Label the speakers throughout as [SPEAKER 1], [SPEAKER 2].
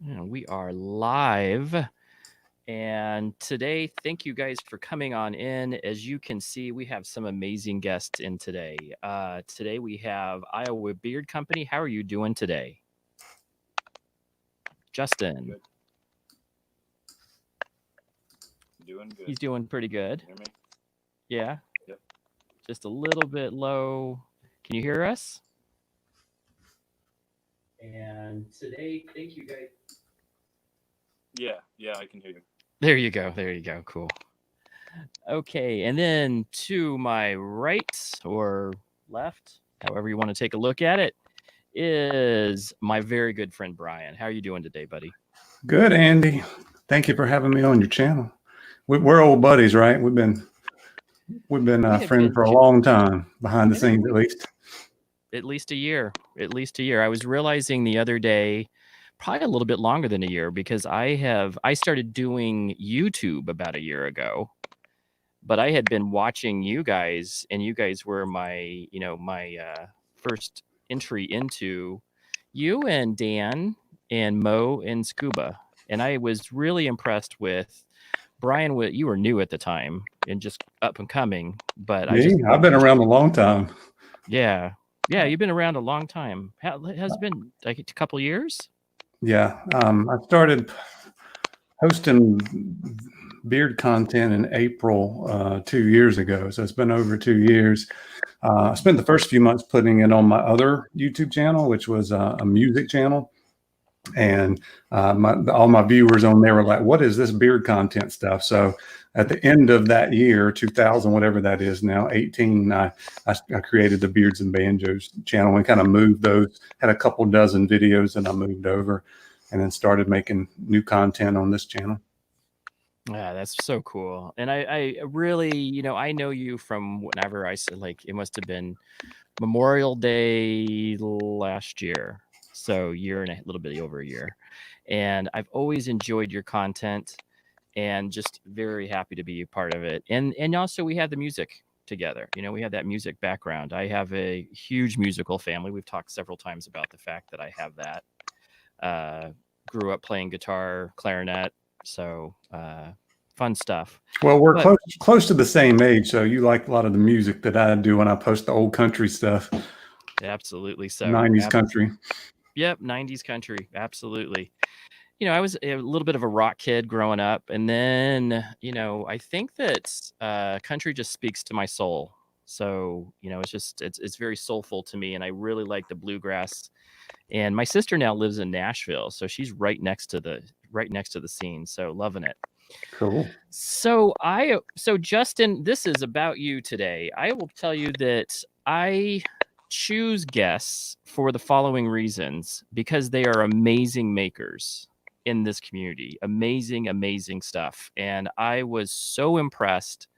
[SPEAKER 1] We are live. And today, thank you guys for coming on in. As you can see, we have some amazing guests in today. Today, we have Iowa Beard Company. How are you doing today? Justin,
[SPEAKER 2] Good. Doing good.
[SPEAKER 1] he's doing pretty good.
[SPEAKER 2] Hear me?
[SPEAKER 1] Yeah,
[SPEAKER 2] Yep.
[SPEAKER 1] just a little bit low. Can you hear us? And today, thank you guys.
[SPEAKER 2] Yeah, I can hear you.
[SPEAKER 1] There you go. There you go. Cool. Okay, and then to my right or left, however you want to take a look at it, is my very good friend Bryan. How are you doing today, buddy?
[SPEAKER 3] Good, Andy. Thank you for having me on your channel. We're old buddies, right? We've been
[SPEAKER 1] We have
[SPEAKER 3] friends
[SPEAKER 1] been
[SPEAKER 3] for a long time, behind the
[SPEAKER 1] I think
[SPEAKER 3] scenes
[SPEAKER 1] we
[SPEAKER 3] at least.
[SPEAKER 1] at least a year. At least a year. I was realizing the other day, probably a little bit longer than a year, because I started doing YouTube about a year ago, but I had been watching you guys, and you guys were my first entry into you and Dan and Mo and Scuba, and I was really impressed with Bryan. What you were new at the time and just up and coming, but I just
[SPEAKER 3] Me, I've been around a long time.
[SPEAKER 1] yeah, yeah, you've been around a long time. How has it been? Like a couple years?
[SPEAKER 3] Yeah, I started hosting beard content in April 2 years ago, so it's been over 2 years. I spent the first few months putting it on my other YouTube channel, which was a music channel. And all my viewers on there were like, "What is this beard content stuff?" So at the end of that year, 2000, whatever that is now, 18, I created the Beards and Banjos channel and kind of moved those. Had a couple dozen videos, and I moved over, and then started making new content on this channel.
[SPEAKER 1] Yeah, that's so cool. And I really, I know you from whenever I said, like, it must have been Memorial Day last year. So year and a little bit over a year. And I've always enjoyed your content and just very happy to be a part of it. And also we had the music together. We had that music background. I have a huge musical family. We've talked several times about the fact that I have that. Uh, Grew up playing guitar, clarinet, so fun stuff.
[SPEAKER 3] Well, we're
[SPEAKER 1] But
[SPEAKER 3] close to the same age, so you like a lot of the music that I do when I post the old country stuff,
[SPEAKER 1] absolutely so.
[SPEAKER 3] 90s country.
[SPEAKER 1] Yep, 90s country, absolutely. I was a little bit of a rock kid growing up, and then I think that country just speaks to my soul. So it's very soulful to me, and I really like the bluegrass. And my sister now lives in Nashville, so she's right next to the scene, so loving it.
[SPEAKER 3] Cool.
[SPEAKER 1] So Justin, this is about you today. I will tell you that I choose guests for the following reasons, because they are amazing makers in this community. Amazing, amazing stuff. And I was so impressed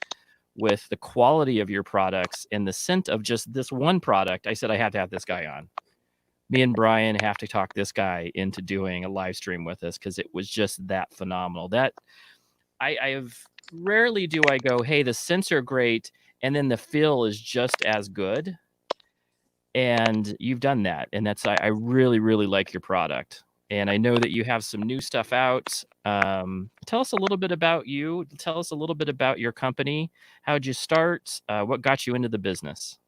[SPEAKER 1] with the quality of your products and the scent of just this one product. I said I have to have this guy on. Me and Bryan have to talk this guy into doing a live stream with us, because it was just that phenomenal. That I have rarely do I go, hey, the scents are great, and then the feel is just as good. And you've done that, and I really, really like your product. And I know that you have some new stuff out. Tell us a little bit about you. Tell us a little bit about your company. How'd you start? What got you into the business?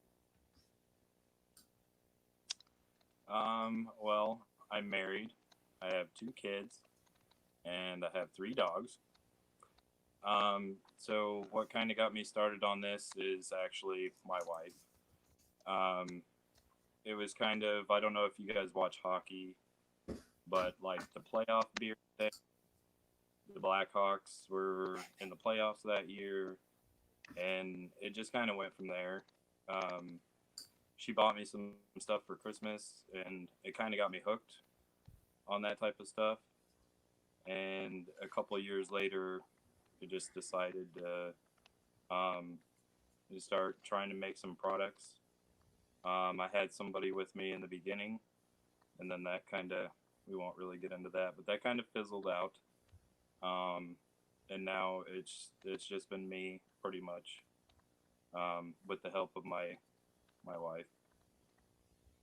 [SPEAKER 2] Well, I'm married. I have 2 kids, and I have 3 dogs. So what kind of got me started on this is actually my wife. Um, it was kind of, I don't know if you guys watch hockey, but like the playoff beer thing, the Blackhawks were in the playoffs that year, and it just kind of went from there. Um, she bought me some stuff for Christmas, and it kind of got me hooked on that type of stuff. And a couple of years later, I just decided um, to start trying to make some products. I had somebody with me in the beginning, and then that kind of, we won't really get into that, but that kind of fizzled out. Um, and now it's just been me pretty much, with the help of my wife.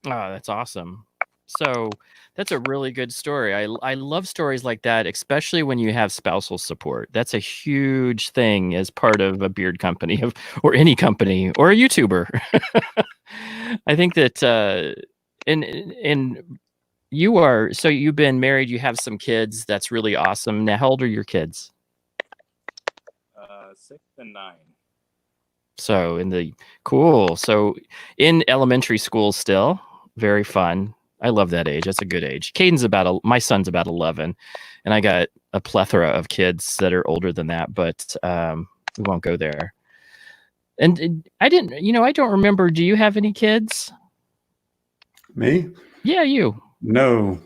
[SPEAKER 1] Oh, that's awesome. So that's a really good story. I love stories like that, especially when you have spousal support. That's a huge thing as part of a beard company or any company or a YouTuber. I think that and so you've been married, you have some kids. That's really awesome. Now, how old are your kids?
[SPEAKER 2] 6 and 9.
[SPEAKER 1] So cool. So in elementary school still, very fun. I love that age. That's a good age. My son's about 11, and I got a plethora of kids that are older than that, but we won't go there. And I don't remember. Do you have any kids?
[SPEAKER 3] Me?
[SPEAKER 1] Yeah, you.
[SPEAKER 3] No.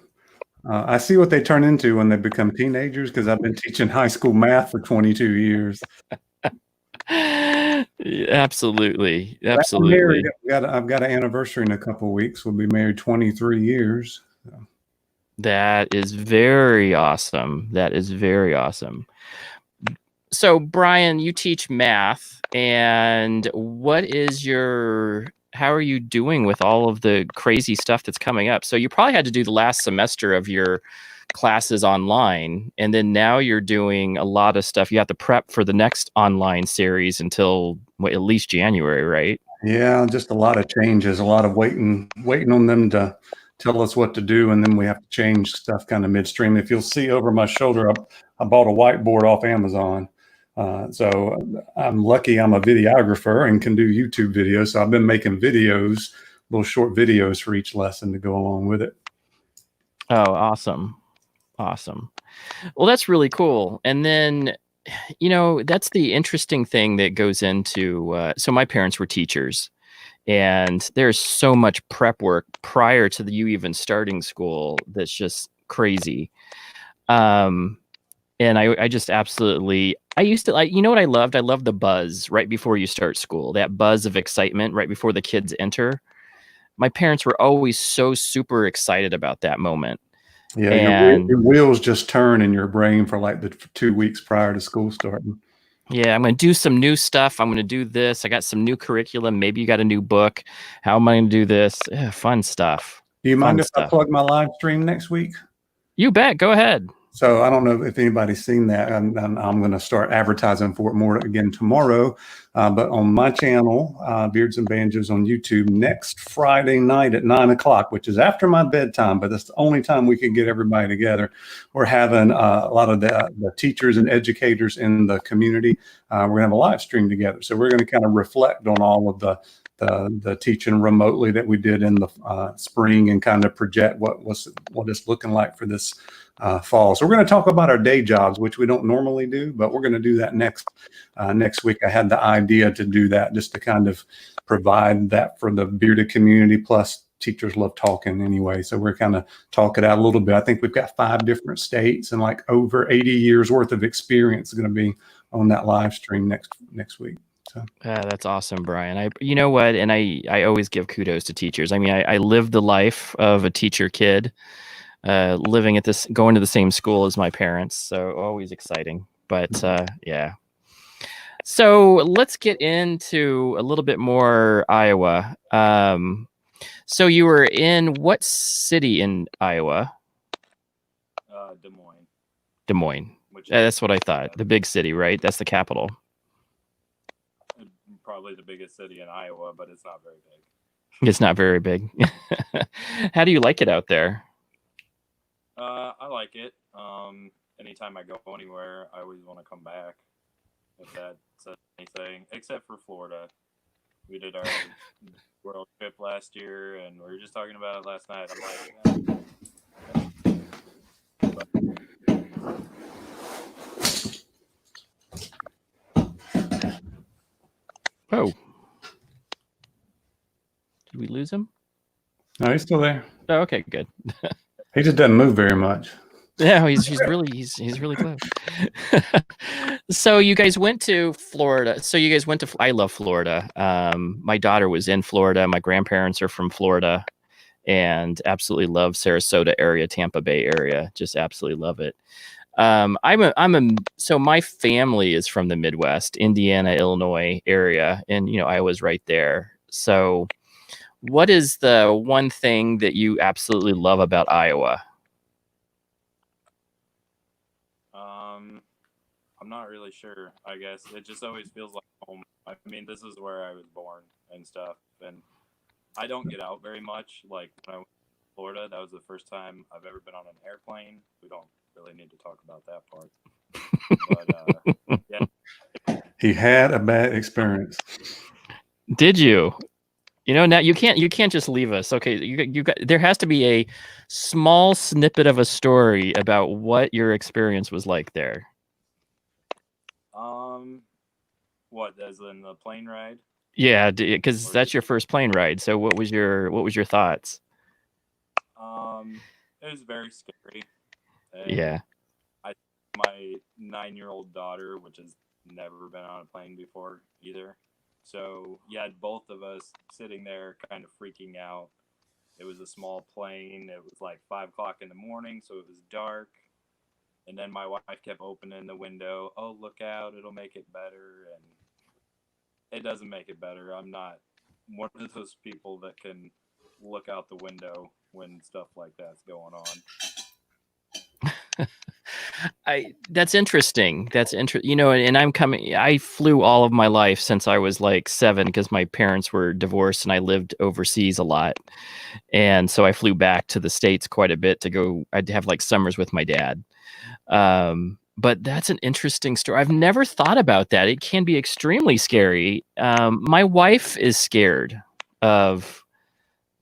[SPEAKER 3] I see what they turn into when they become teenagers because I've been teaching high school math for 22 years.
[SPEAKER 1] Absolutely.
[SPEAKER 3] I'm married. I've got an anniversary in a couple of weeks. We'll be married 23 years.
[SPEAKER 1] That is very awesome. That is very awesome. So, Bryan, you teach math, and how are you doing with all of the crazy stuff that's coming up? So you probably had to do the last semester of your classes online, and then now you're doing a lot of stuff. You have to prep for the next online series until at least January, right?
[SPEAKER 3] Yeah, just a lot of changes, a lot of waiting on them to tell us what to do, and then we have to change stuff kind of midstream. If you'll see over my shoulder, I bought a whiteboard off Amazon. So I'm lucky I'm a videographer and can do YouTube videos. So I've been making videos, little short videos for each lesson to go along with it.
[SPEAKER 1] Oh, awesome. Awesome. Well, that's really cool. And then, that's the interesting thing that goes into, so my parents were teachers, and there's so much prep work prior to you even starting school that's just crazy. And I just absolutely, I used to like, what I loved? I loved the buzz right before you start school, that buzz of excitement right before the kids enter. My parents were always so super excited about that moment.
[SPEAKER 3] Yeah,
[SPEAKER 1] And
[SPEAKER 3] your wheels just turn in your brain for like the 2 weeks prior to school starting.
[SPEAKER 1] yeah, I'm going to do some new stuff. I'm going to do this. I got some new curriculum. Maybe you got a new book. How am I going to do this? Fun stuff.
[SPEAKER 3] Do you mind if I plug my live stream next week?
[SPEAKER 1] You bet. Go ahead.
[SPEAKER 3] So I don't know if anybody's seen that, and I'm going to start advertising for it more again tomorrow. But on my channel, Beards and Banjos on YouTube, next Friday night at 9 o'clock, which is after my bedtime, but that's the only time we can get everybody together. We're having a lot of the teachers and educators in the community. We're going to have a live stream together. So we're going to kind of reflect on all of the teaching remotely that we did in the spring and kind of project what it's looking like for this fall. So we're going to talk about our day jobs, which we don't normally do, but we're going to do that next week. I had the idea to do that just to kind of provide that for the bearded community. Plus, teachers love talking anyway, so we're kind of talking out a little bit. I think we've got 5 different states and like over 80 years worth of experience going to be on that live stream next week. So
[SPEAKER 1] that's awesome, Bryan. You know what? And I always give kudos to teachers. I mean, I lived the life of a teacher kid. Going to the same school as my parents, so always exciting. But yeah. So let's get into a little bit more Iowa. So you were in what city in Iowa?
[SPEAKER 2] Des Moines.
[SPEAKER 1] Des Moines. That's what I thought. The big city, right? That's the capital.
[SPEAKER 2] Probably the biggest city in Iowa, but it's not very big.
[SPEAKER 1] It's not very big. How do you like it out there?
[SPEAKER 2] I like it. Anytime I go anywhere, I always want to come back. If that says anything, except for Florida. We did our world trip last year, and we were just talking about it last night. I'm like,
[SPEAKER 1] oh, did we lose him?
[SPEAKER 3] No, he's still there.
[SPEAKER 1] Oh, okay, good.
[SPEAKER 3] He just doesn't move very much.
[SPEAKER 1] Yeah, he's really close. So you guys went to Florida. I love Florida. My daughter was in Florida. My grandparents are from Florida, and absolutely love Sarasota area, Tampa Bay area. Just absolutely love it. So my family is from the Midwest, Indiana, Illinois area, and Iowa's right there. So What is the one thing that you absolutely love about Iowa?
[SPEAKER 2] I'm not really sure. I guess it just always feels like home. I mean, this is where I was born and stuff, and I don't get out very much. Like when I went to Florida, that was the first time I've ever been on an airplane. We don't really need to talk about that part, but yeah.
[SPEAKER 3] He had a bad experience.
[SPEAKER 1] Did you? Now you can't just leave us. Okay, you got there has to be a small snippet of a story about what your experience was like there.
[SPEAKER 2] What as in the plane ride?
[SPEAKER 1] Yeah, because that's your first plane ride. So what was your thoughts?
[SPEAKER 2] It was very scary.
[SPEAKER 1] Yeah.
[SPEAKER 2] My 9-year-old daughter, which has never been on a plane before either. So you had both of us sitting there kind of freaking out. It was a small plane. It was like 5 o'clock in the morning, so it was dark. And then my wife kept opening the window. Oh, look out. It'll make it better. And it doesn't make it better. I'm not one of those people that can look out the window when stuff like that's going on.
[SPEAKER 1] That's interesting. And I flew all of my life since I was like 7 because my parents were divorced and I lived overseas a lot. And so I flew back to the States quite a bit I'd have like summers with my dad. But that's an interesting story. I've never thought about that. It can be extremely scary. My wife is scared of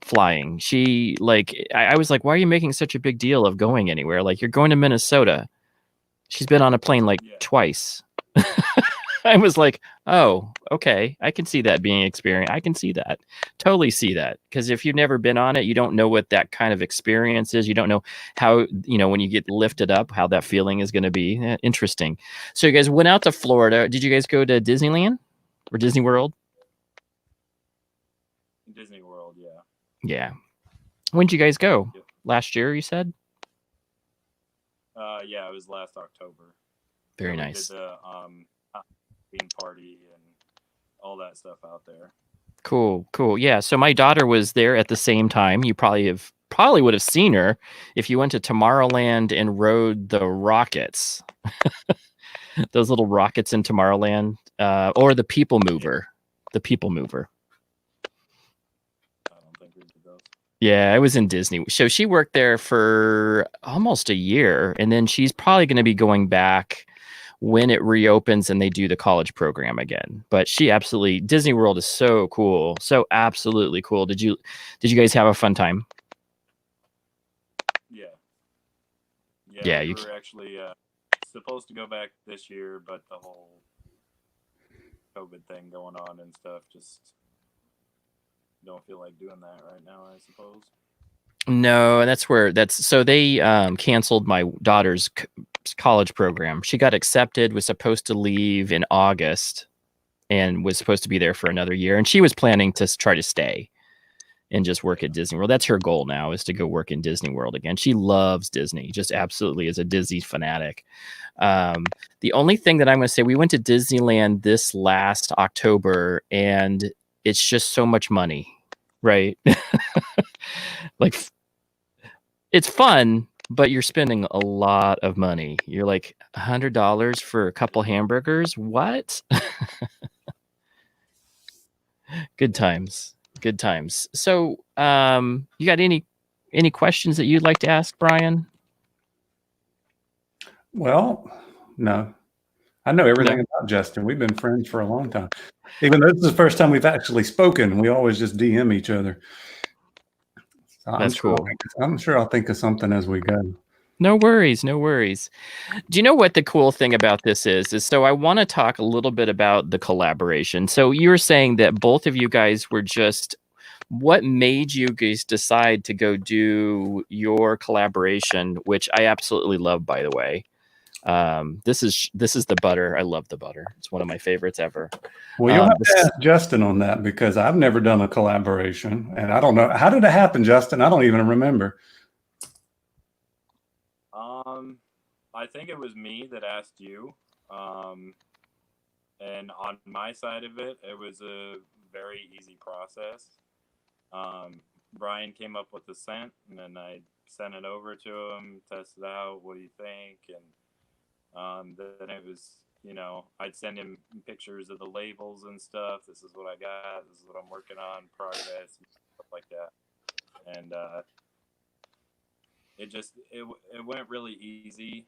[SPEAKER 1] flying. I was like, why are you making such a big deal of going anywhere? Like, you're going to Minnesota. She's been on a plane twice. I was like, oh, okay. I can see that being experienced. I can see that. Totally see that. Because if you've never been on it, you don't know what that kind of experience is. You don't know how, when you get lifted up, how that feeling is going to be. Interesting. So you guys went out to Florida. Did you guys go to Disneyland or Disney World?
[SPEAKER 2] Disney World, yeah.
[SPEAKER 1] Yeah. When did you guys go? Yep. Last year, you said?
[SPEAKER 2] Yeah, it was last October.
[SPEAKER 1] Very nice.
[SPEAKER 2] We did the Halloween party and all that stuff out there.
[SPEAKER 1] Cool. Yeah. So my daughter was there at the same time. You probably would have seen her if you went to Tomorrowland and rode the rockets. Those little rockets in Tomorrowland, or the People Mover. The People Mover.
[SPEAKER 2] I don't think we did those.
[SPEAKER 1] Yeah, I was in Disney. So she worked there for almost a year, and then she's probably going to be going back when it reopens and they do the college program again. But Disney World is so cool. So absolutely cool. Did you guys have a fun time?
[SPEAKER 2] Yeah. We were actually supposed to go back this year, but the whole COVID thing going on and stuff just don't feel like doing that right now, I suppose.
[SPEAKER 1] No, and so they canceled my daughter's college program. She got accepted, was supposed to leave in August, and was supposed to be there for another year. And she was planning to try to stay and just work at Disney World. That's her goal now, is to go work in Disney World again. She loves Disney, just absolutely is a Disney fanatic. The only thing that I'm going to say, we went to Disneyland this last October, and it's just so much money, right? Like, it's fun, but you're spending a lot of money. You're like, $100 for a couple hamburgers? What? Good times. So, you got any questions that you'd like to ask Bryan?
[SPEAKER 3] Well, no. I know everything about Justin. We've been friends for a long time. Even though this is the first time we've actually spoken, we always just DM each other. So
[SPEAKER 1] That's cool.
[SPEAKER 3] I'm sure I'll think of something as we go.
[SPEAKER 1] No worries. Do you know what the cool thing about this is so I want to talk a little bit about the collaboration. So you were saying that both of you guys were what made you guys decide to go do your collaboration, which I absolutely love, by the way. This is the butter. I love the butter. It's one of my favorites ever.
[SPEAKER 3] Well, you'll have to ask Justin on that, because I've never done a collaboration, and I don't know. How did it happen, Justin? I don't even remember.
[SPEAKER 2] I think it was me that asked you. And on my side of it, it was a very easy process. Bryan came up with the scent, and then I sent it over to him, tested out. What do you think? And then it was, I'd send him pictures of the labels and stuff. This is what I got. This is what I'm working on, progress, stuff like that. And it went really easy.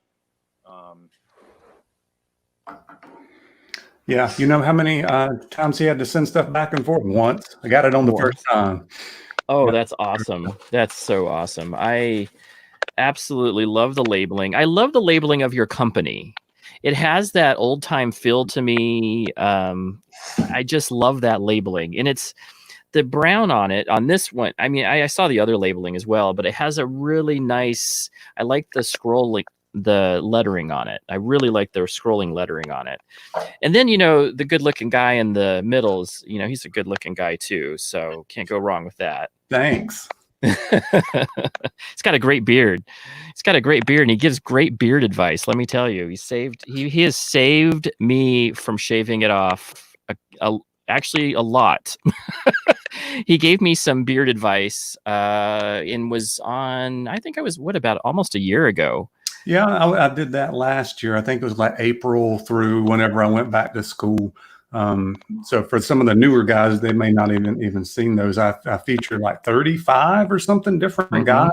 [SPEAKER 3] Yeah, you know how many times he had to send stuff back and forth? Once. I got it on the first time.
[SPEAKER 1] Oh, that's awesome. That's so awesome. I absolutely love the labeling. I love the labeling of your company. It has that old time feel to me. I just love that labeling. And it's the brown on it on this one. I mean, I saw the other labeling as well, but it has a really nice, I like the lettering on it. I really like the scrolling lettering on it. And then, the good looking guy in the middle is, he's a good looking guy too. So can't go wrong with that.
[SPEAKER 3] Thanks.
[SPEAKER 1] He's got a great beard. He's got a great beard, and he gives great beard advice. Let me tell you, he has saved me from shaving it off. Actually, a lot. He gave me some beard advice, and was on. I think I was about almost a year ago.
[SPEAKER 3] Yeah, I did that last year. I think it was like April through whenever I went back to school. So for some of the newer guys, they may not even seen those. I featured like 35 or something different guys.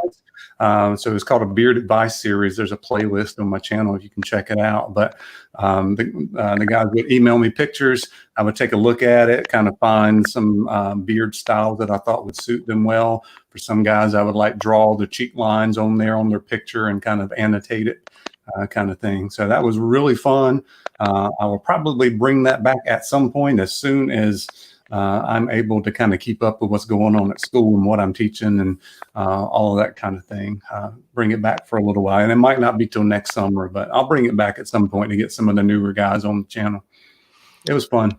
[SPEAKER 3] So it's called a Beard Advice series. There's a playlist on my channel if you can check it out. But the guys would email me pictures. I would take a look at it, kind of find some beard styles that I thought would suit them well. For some guys, I would like draw the cheek lines on their picture and kind of annotate it. Kind of thing. So that was really fun. I will probably bring that back at some point as soon as I'm able to kind of keep up with what's going on at school and what I'm teaching and all of that kind of thing. Bring it back for a little while. And it might not be till next summer, but I'll bring it back at some point to get some of the newer guys on the channel. It was fun.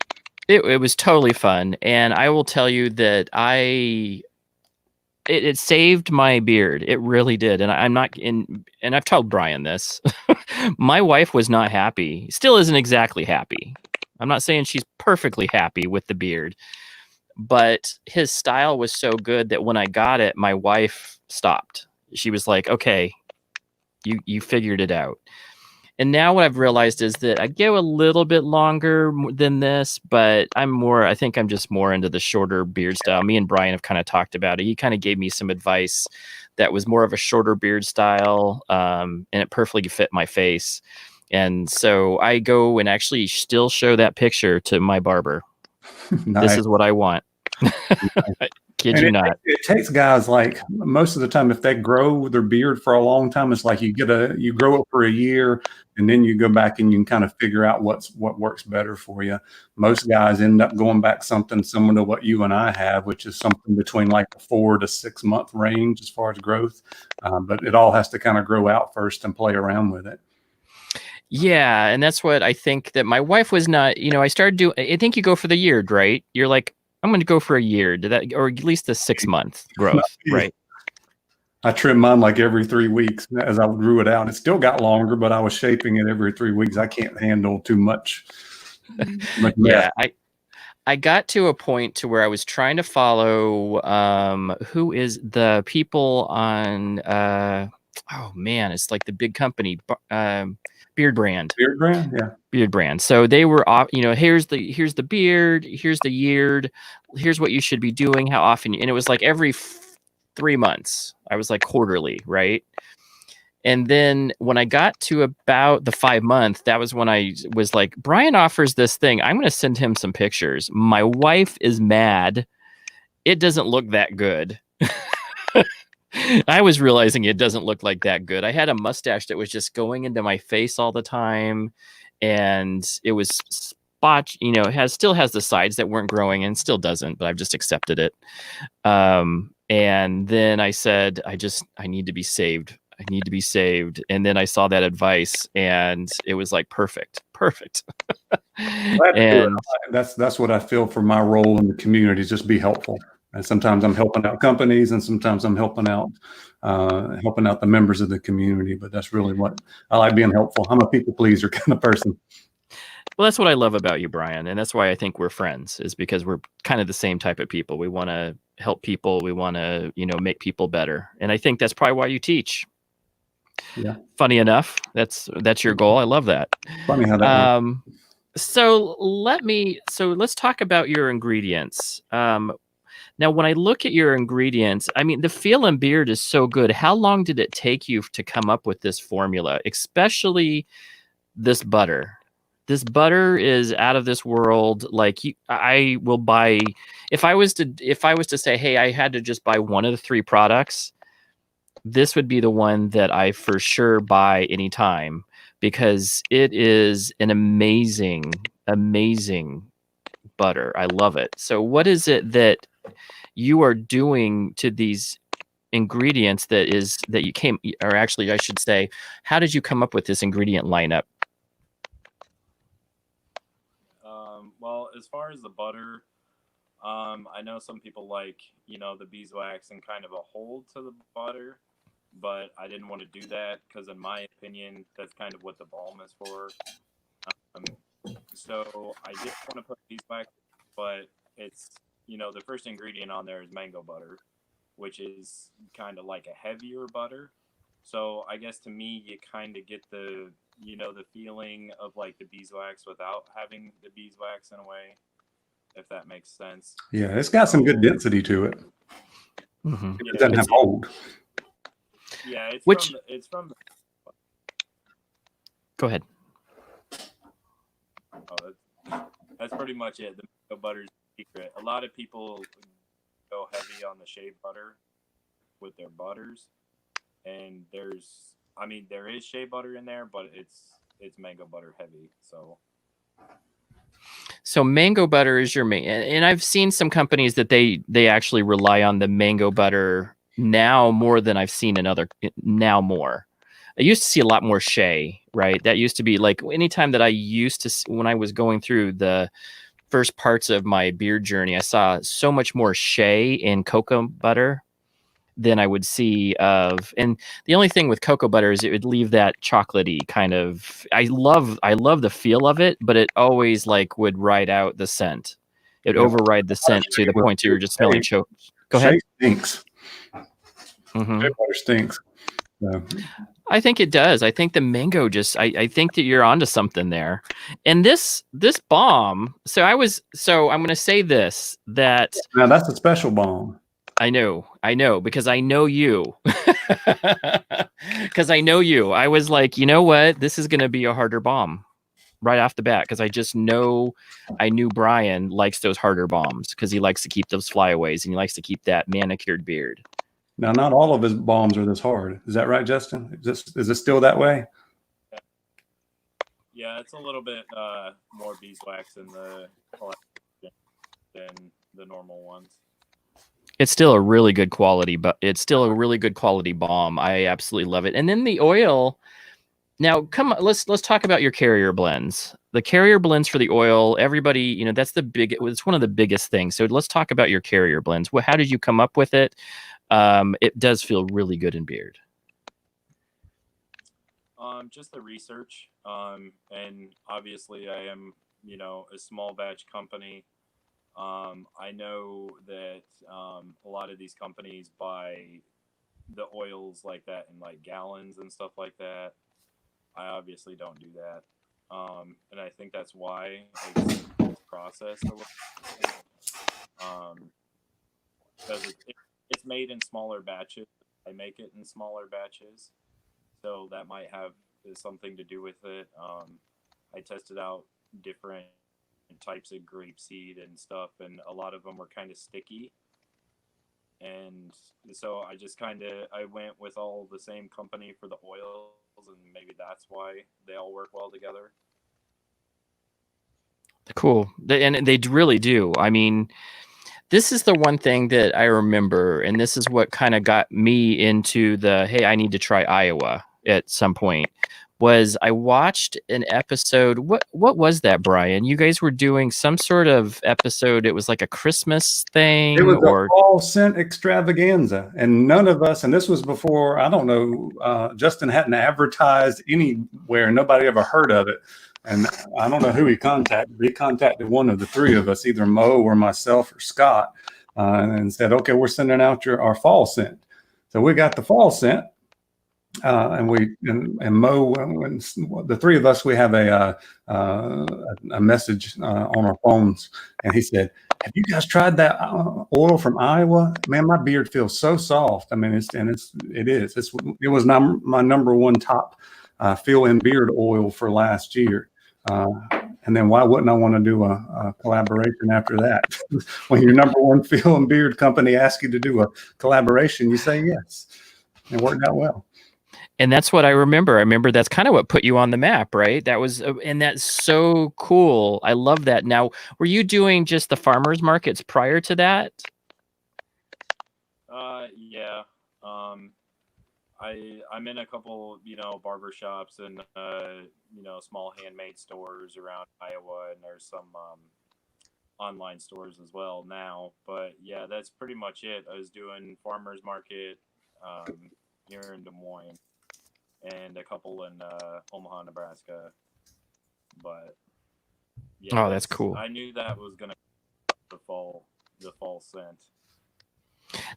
[SPEAKER 1] It was totally fun. And I will tell you that it saved my beard. It really did. And and I've told Bryan this. My wife was not happy. Still isn't exactly happy. I'm not saying she's perfectly happy with the beard, but his style was so good that when I got it, my wife stopped. She was like, okay, you figured it out. And now what I've realized is that I go a little bit longer than this, but I think I'm just more into the shorter beard style. Me and Bryan have kind of talked about it. He kind of gave me some advice that was more of a shorter beard style, and it perfectly fit my face. And so I go and actually still show that picture to my barber. Nice. This is what I want. Kid you not.
[SPEAKER 3] It takes guys like most of the time, if they grow their beard for a long time, it's like you grow it for a year and then you go back and you can kind of figure out what works better for you. Most guys end up going back something similar to what you and I have, which is something between like a 4 to 6 month range as far as growth. But it all has to kind of grow out first and play around with it.
[SPEAKER 1] Yeah. And that's what I think that my wife was not, I started doing, I think you go for the year, right? You're like, I'm going to go for a year, or at least the 6 month growth, right?
[SPEAKER 3] I trimmed mine like every 3 weeks as I grew it out. It still got longer, but I was shaping it every 3 weeks. I can't handle too much.
[SPEAKER 1] Yeah, I got to a point to where I was trying to follow who is the people on oh man, it's like the big company Beard Brand.
[SPEAKER 3] Beard Brand, yeah.
[SPEAKER 1] Beard Brand. So they were, here's the beard, here's the year, here's what you should be doing, how often, and it was like every 3 months. I was like quarterly, right? And then when I got to about the 5 month, that was when I was like, Bryan offers this thing. I'm going to send him some pictures. My wife is mad. It doesn't look that good. I was realizing it doesn't look like that good. I had a mustache that was just going into my face all the time, and it was spot. It still has the sides that weren't growing, and still doesn't, but I've just accepted it. And then I said, I need to be saved. I need to be saved. And then I saw that advice, and it was like perfect.
[SPEAKER 3] And that's what I feel for my role in the community is just be helpful. And sometimes I'm helping out companies, and sometimes I'm helping out the members of the community. But that's really what I like, being helpful. I'm a people pleaser kind of person.
[SPEAKER 1] Well, that's what I love about you, Bryan. And that's why I think we're friends, is because we're kind of the same type of people. We want to help people. We want to, make people better. And I think that's probably why you teach.
[SPEAKER 3] Yeah.
[SPEAKER 1] Funny enough, that's your goal. I love that.
[SPEAKER 3] Funny how that works.
[SPEAKER 1] So let's talk about your ingredients. Now, when I look at your ingredients, I mean, the feel in beard is so good. How long did it take you to come up with this formula, especially this butter? This butter is out of this world. Like I will buy if I was to say, hey, I had to just buy one of the 3 products, this would be the one that I for sure buy anytime because it is an amazing, amazing butter. I love it. So what is it that you are doing to these ingredients that you came, or actually I should say, how did you come up with this ingredient lineup?
[SPEAKER 2] Well, as far as the butter, I know some people like, the beeswax and kind of a hold to the butter, but I didn't want to do that because in my opinion, that's kind of what the balm is for. So I did want to put beeswax, but it's, the first ingredient on there is mango butter, which is kind of like a heavier butter. So I guess to me, you kind of get the, the feeling of like the beeswax without having the beeswax in a way, if that makes sense.
[SPEAKER 3] Yeah, it's got some good density to it.
[SPEAKER 1] Mm-hmm.
[SPEAKER 3] It doesn't have hold.
[SPEAKER 2] Yeah, it's from the
[SPEAKER 1] Go ahead.
[SPEAKER 2] Oh, that's pretty much it. The mango butter's secret. A lot of people go heavy on the shea butter with their butters, and there is shea butter in there, but it's mango butter heavy.
[SPEAKER 1] So mango butter is your main, and I've seen some companies that they actually rely on the mango butter now more than I've seen now more. I used to see a lot more shea, right? That used to be like anytime that I used to, when I was going through the first parts of my beard journey, I saw so much more shea and cocoa butter than I would see of. And the only thing with cocoa butter is it would leave that chocolatey kind of, I love the feel of it, but it always like would ride out the scent. It override the scent to the point you were just smelling choke. Go ahead.
[SPEAKER 3] Shea stinks.
[SPEAKER 1] Mm-hmm.
[SPEAKER 3] Shea butter stinks. So.
[SPEAKER 1] I think it does. I think the mango I think that you're onto something there. And this balm, so I'm going to say this, that
[SPEAKER 3] Now that's a special balm.
[SPEAKER 1] I know, because I know you. Because I know you. I was like, you know what? This is going to be a harder balm right off the bat because I knew Bryan likes those harder balms because he likes to keep those flyaways and he likes to keep that manicured beard.
[SPEAKER 3] Now, not all of his balms are this hard. Is that right, Justin? Is this still that way?
[SPEAKER 2] Yeah, it's a little bit more beeswax in the than the normal ones.
[SPEAKER 1] It's still a really good quality, but it's still a really good quality balm. I absolutely love it. And then the oil. Now, come on, let's talk about your carrier blends. The carrier blends for the oil, everybody, it's one of the biggest things. So let's talk about your carrier blends. How did you come up with it? It does feel really good in beard.
[SPEAKER 2] Just the research. And obviously I am, a small batch company. I know that a lot of these companies buy the oils like that in like gallons and stuff like that. I obviously don't do that. And I think that's why it's processed a little bit. Because it's made in smaller batches. I make it in smaller batches. So that might have something to do with it. I tested out different types of grapeseed and stuff, and a lot of them were kind of sticky. And so I just I went with all the same company for the oils, and maybe that's why they all work well together.
[SPEAKER 1] Cool. And they really do. I mean, this is the one thing that I remember, and this is what kind of got me into hey, I need to try Iowa at some point, was I watched an episode. What was that, Bryan? You guys were doing some sort of episode. It was like a Christmas thing.
[SPEAKER 3] It was a fall scent extravaganza, and none of us, and this was before, I don't know, Justin hadn't advertised anywhere. Nobody ever heard of it. And I don't know who he contacted. He contacted one of the 3 of us, either Mo or myself or Scott. and said, okay, we're sending out our fall scent. So we got the fall scent. And Mo, and the three of us, we have a message on our phones, and he said, "Have you guys tried that oil from Iowa? Man, my beard feels so soft. I mean, it was my number one top feel in beard oil for last year." And then why wouldn't I want to do a collaboration after that? When your number one feel and beard company asks you to do a collaboration, you say yes. It worked out well.
[SPEAKER 1] And that's what I remember. I remember that's kind of what put you on the map, right? That was, and that's so cool. I love that. Now, were you doing just the farmers markets prior to that?
[SPEAKER 2] Yeah. I'm in a couple, barber shops and small handmade stores around Iowa, and there's some online stores as well now. But yeah, that's pretty much it. I was doing farmers market here in Des Moines, and a couple in Omaha, Nebraska. But yeah,
[SPEAKER 1] that's cool.
[SPEAKER 2] I knew that was gonna the fall scent.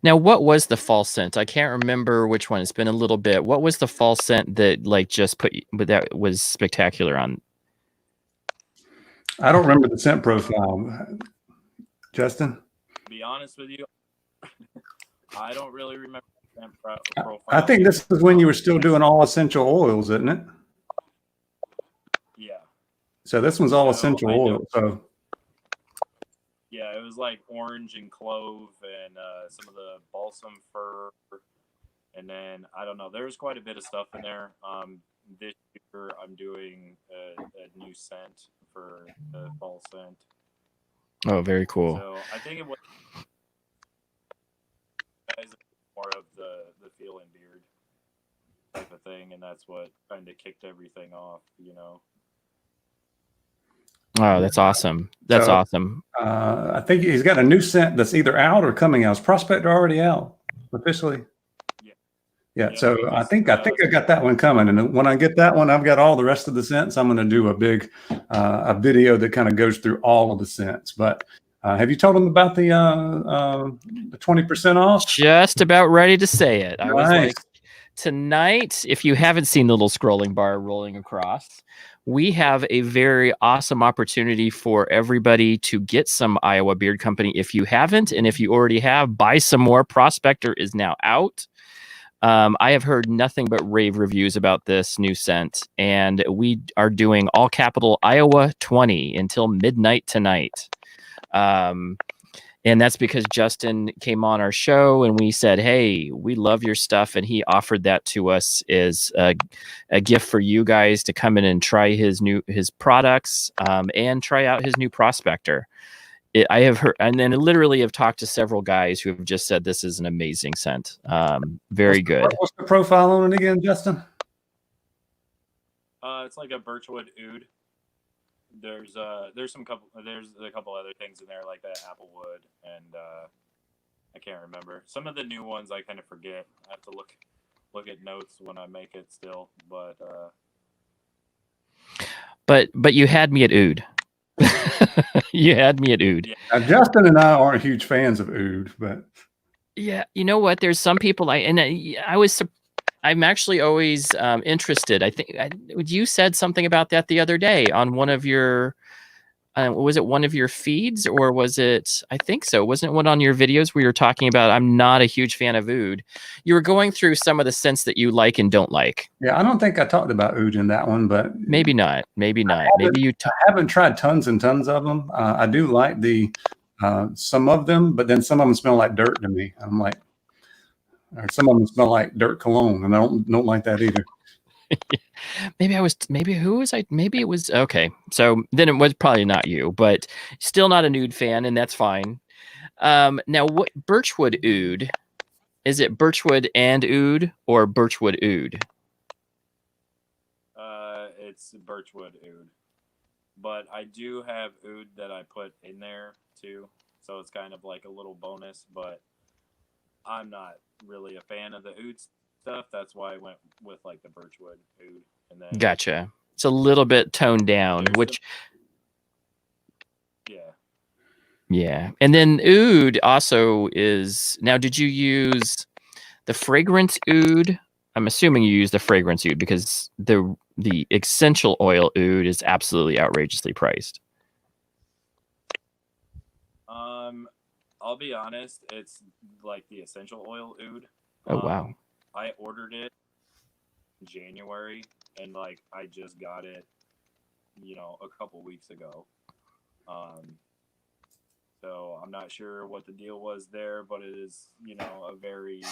[SPEAKER 1] Now, what was the fall scent? I can't remember which one. It's been a little bit. What was the fall scent that just that was spectacular on?
[SPEAKER 3] I don't remember the scent profile. Justin?
[SPEAKER 2] To be honest with you, I don't really remember the scent profile.
[SPEAKER 3] I think this is when you were still doing all essential oils, isn't it?
[SPEAKER 2] Yeah.
[SPEAKER 3] So this one's all essential oil. So
[SPEAKER 2] yeah, it was like orange and clove and some of the balsam fir, and then I don't know. There's quite a bit of stuff in there. This year I'm doing a new scent for the fall scent.
[SPEAKER 1] Oh, very cool.
[SPEAKER 2] So I think it was more of the feel and beard type of thing, and that's what kind of kicked everything off.
[SPEAKER 1] Oh, that's awesome. That's awesome.
[SPEAKER 3] I think he's got a new scent that's either out or coming out. Is Prospector already out officially? Yeah. So I think I got that one coming, and when I get that one, I've got all the rest of the scents. I'm going to do a big a video that kind of goes through all of the scents. But have you told them about the 20% off?
[SPEAKER 1] Just about ready to say it.
[SPEAKER 3] Nice.
[SPEAKER 1] I was like, tonight, if you haven't seen the little scrolling bar rolling across, we have a very awesome opportunity for everybody to get some Iowa Beard Company. If you haven't, and if you already have, buy some more. Prospector is now out. I have heard nothing but rave reviews about this new scent, and we are doing all capital Iowa 20 until midnight tonight. And that's because Justin came on our show and we said, hey, we love your stuff. And he offered that to us as a gift for you guys to come in and try his products and try out his new Prospector. I have heard, and then literally have talked to several guys who have just said this is an amazing scent. Very good.
[SPEAKER 3] What's the profile on it again, Justin?
[SPEAKER 2] It's like a birchwood oud. There's a couple other things in there like that applewood, and I can't remember some of the new ones. I kind of forget. I have to look at notes when I make it still, but
[SPEAKER 1] you had me at oud. You had me at oud.
[SPEAKER 2] Yeah.
[SPEAKER 3] Now, Justin and I aren't huge fans of oud, but
[SPEAKER 1] yeah, you know what? There's some people I'm actually always interested. I think you said something about that the other day on one of your, was it one of your feeds, or was it? I think so. Wasn't it one on your videos where you're talking about? I'm not a huge fan of oud. You were going through some of the scents that you like and don't like.
[SPEAKER 3] Yeah, I don't think I talked about oud in that one, but
[SPEAKER 1] maybe not. Maybe not. Maybe you.
[SPEAKER 3] I haven't tried tons and tons of them. I do like some of them, but then some of them smell like dirt to me. I'm like. Or some of them smell like dirt cologne, and I don't like that either.
[SPEAKER 1] Maybe it was okay. So then it was probably not you, but still not a oud fan, and that's fine. Now, what birchwood oud? Is it birchwood and oud or birchwood oud?
[SPEAKER 2] It's birchwood oud, but I do have oud that I put in there too, so it's kind of like a little bonus, but I'm not really a fan of the oud stuff. That's why I went with like the birchwood oud. And then
[SPEAKER 1] gotcha. It's a little bit toned down, which
[SPEAKER 2] yeah.
[SPEAKER 1] Yeah. And then oud also is, now did you use the fragrance oud? I'm assuming you use the fragrance oud because the essential oil oud is absolutely outrageously priced.
[SPEAKER 2] I'll be honest, it's like the essential oil oud.
[SPEAKER 1] Oh wow.
[SPEAKER 2] I ordered it in January, and like I just got it, a couple weeks ago. So I'm not sure what the deal was there, but it is, a very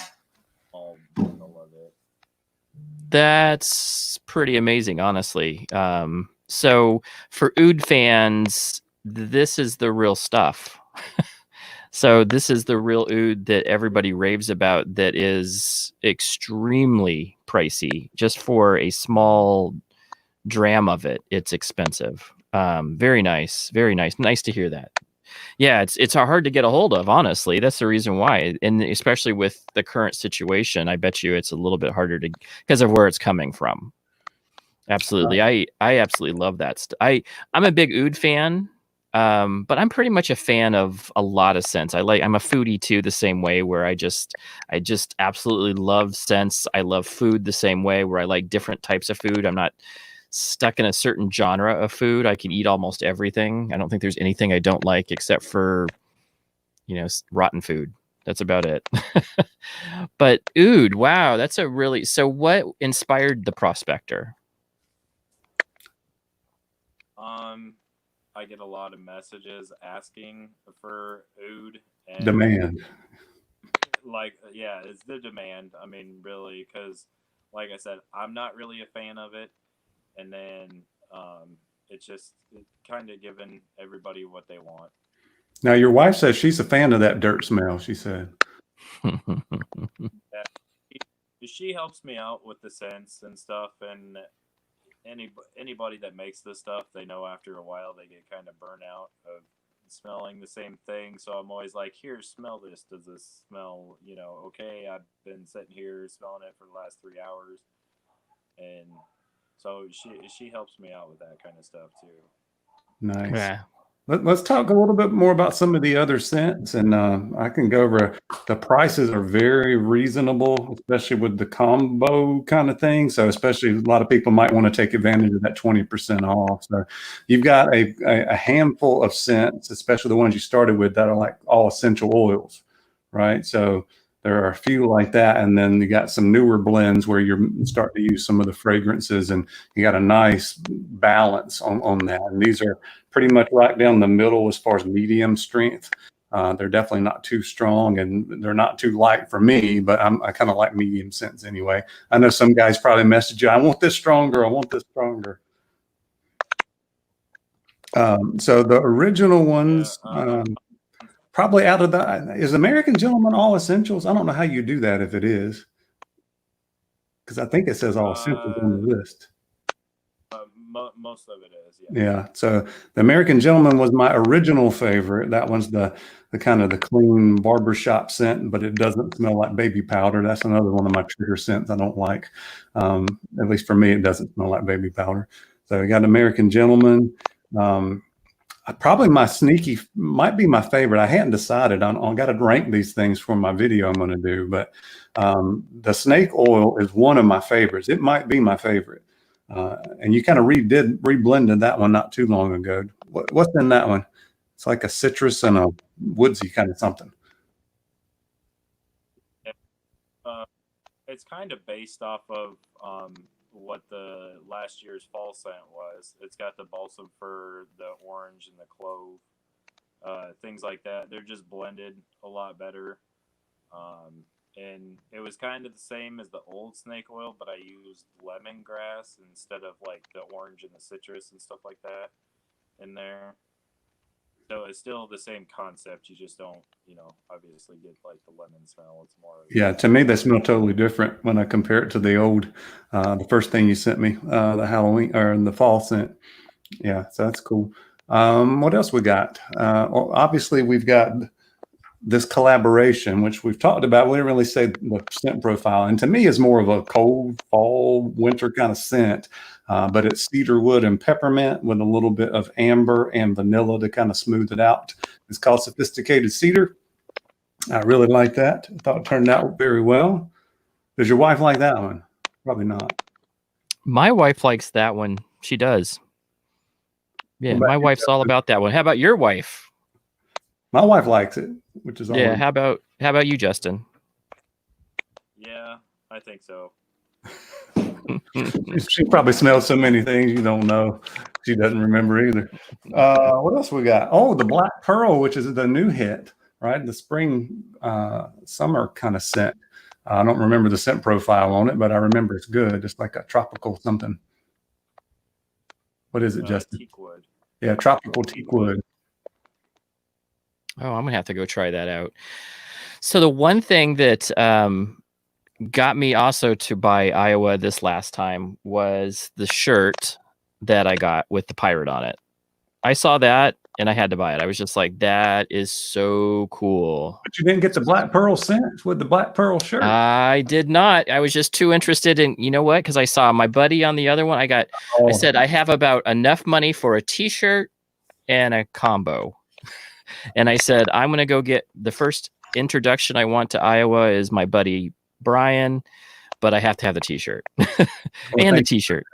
[SPEAKER 2] small bundle of it.
[SPEAKER 1] That's pretty amazing, honestly. So for oud fans, this is the real stuff. So this is the real oud that everybody raves about, that is extremely pricey. Just for a small dram of it, it's expensive. Very nice. Very nice. Nice to hear that. Yeah, it's hard to get a hold of, honestly. That's the reason why. And especially with the current situation, I bet you it's a little bit harder to, because of where it's coming from. Absolutely. I absolutely love that. I'm a big oud fan. But I'm pretty much a fan of a lot of scents. I'm a foodie too, the same way, where I just absolutely love scents. I love food the same way, where I like different types of food. I'm not stuck in a certain genre of food. I can eat almost everything. I don't think there's anything I don't like except for, rotten food. That's about it. But oud, wow, that's a really, so what inspired the Prospector?
[SPEAKER 2] I get a lot of messages asking for oud, and
[SPEAKER 3] Demand.
[SPEAKER 2] like, yeah, it's the demand. I mean, really, because like I said, I'm not really a fan of it, and then it's kind of giving everybody what they want.
[SPEAKER 3] Now, your wife says she's a fan of that dirt smell, she said.
[SPEAKER 2] Yeah, she helps me out with the scents and stuff, and anybody that makes this stuff, they know after a while they get kind of burnt out of smelling the same thing. So I'm always like, here, smell this. Does this smell, okay? I've been sitting here smelling it for the last 3 hours. And so she helps me out with that kind of stuff too.
[SPEAKER 3] Nice.
[SPEAKER 1] Yeah.
[SPEAKER 3] Let's talk a little bit more about some of the other scents, and I can go over. The prices are very reasonable, especially with the combo kind of thing. So, especially a lot of people might want to take advantage of that 20% off. So, you've got a handful of scents, especially the ones you started with, that are like all essential oils, right? So, there are a few like that, and then you got some newer blends where you're starting to use some of the fragrances, and you got a nice balance on that. And these are pretty much right down the middle as far as medium strength. They're definitely not too strong, and they're not too light for me, but I kind of like medium scents anyway. I know some guys probably message you, I want this stronger, I want this stronger. So the original ones, probably out of is American Gentleman all essentials? I don't know how you do that if it is, because I think it says all essentials on the list.
[SPEAKER 2] Most of it is, yeah.
[SPEAKER 3] Yeah. So the American Gentleman was my original favorite. That one's the kind of the clean barbershop scent, but it doesn't smell like baby powder. That's another one of my trigger scents I don't like. At least for me, it doesn't smell like baby powder. So we got American Gentleman. Probably my sneaky might be my favorite. I hadn't decided. I got to rank these things for my video I'm going to do, but the snake oil is one of my favorites. It might be my favorite. And you kind of reblended that one not too long ago. What's in that one? It's like a citrus and a woodsy kind of something.
[SPEAKER 2] It's kind of based off of what the last year's fall scent was. It's got the balsam fir, the orange, and the clove, things like that. They're just blended a lot better. And it was kind of the same as the old snake oil, but I used lemongrass instead of like the orange and the citrus and stuff like that in there. So it's still the same concept. You just don't, obviously get like the lemon smell. It's more.
[SPEAKER 3] Yeah, to me, they smell totally different when I compare it to the old, the first thing you sent me, the Halloween or the fall scent. Yeah, so that's cool. What else we got? Obviously, we've got this collaboration, which we've talked about. We didn't really say the scent profile, and to me, is more of a cold fall, winter kind of scent. But it's cedar wood and peppermint with a little bit of amber and vanilla to kind of smooth it out. It's called Sophisticated Cedar. I really like that. I thought it turned out very well. Does your wife like that one? Probably not.
[SPEAKER 1] My wife likes that one. She does. Yeah,
[SPEAKER 3] What about
[SPEAKER 1] my
[SPEAKER 3] you,
[SPEAKER 1] wife's all
[SPEAKER 3] Justin?
[SPEAKER 1] about that one. How about your wife?
[SPEAKER 3] My wife likes it, which is
[SPEAKER 1] Yeah,
[SPEAKER 3] always
[SPEAKER 1] how about you, Justin?
[SPEAKER 2] Yeah, I think so.
[SPEAKER 3] she probably smells so many things you don't know. She doesn't remember either. What else we got? Oh, the Black Pearl, which is the new hit, right? The spring, summer kind of scent. I don't remember the scent profile on it, but I remember it's good. It's like a tropical something. What is it, Justin?
[SPEAKER 2] Teak wood.
[SPEAKER 3] Yeah, tropical teak wood.
[SPEAKER 1] Oh, I'm gonna have to go try that out. So the one thing that got me also to buy Iowa this last time was the shirt that I got with the pirate on it. I saw that and I had to buy it. I was just like, that is so cool.
[SPEAKER 3] But you didn't get the Black Pearl scent with the Black Pearl shirt.
[SPEAKER 1] I did not. I was just too interested in, you know what? Because I saw my buddy on the other one. I said, I have about enough money for a t-shirt and a combo. And I said, I'm going to go get the first introduction I want to Iowa is my buddy Bryan, but I have to have the t-shirt and the t-shirt.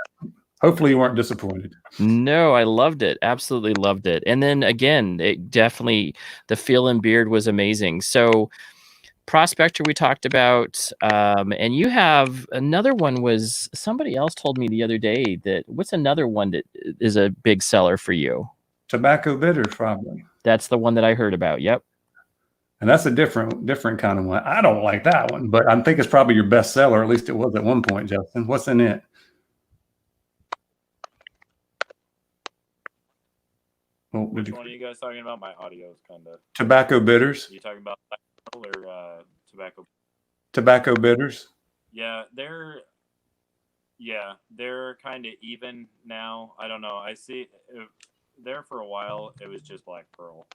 [SPEAKER 3] Hopefully you weren't disappointed.
[SPEAKER 1] No, I loved it. Absolutely loved it. And then again, it definitely, the feel and beard was amazing. So Prospector we talked about, and you have another one was somebody else told me the other day that what's another one that is a big seller for you?
[SPEAKER 3] Tobacco bitters, probably.
[SPEAKER 1] That's the one that I heard about. Yep.
[SPEAKER 3] And that's a different kind of one. I don't like that one, but I think it's probably your best seller. At least it was at one point, Justin. What's in it? Oh,
[SPEAKER 2] Which one are you guys talking about? My audio is kind of.
[SPEAKER 3] Tobacco bitters.
[SPEAKER 2] Are you talking about or tobacco?
[SPEAKER 3] Tobacco bitters.
[SPEAKER 2] Yeah, they're kind of even now. I don't know. I see there for a while it was just Black Pearl.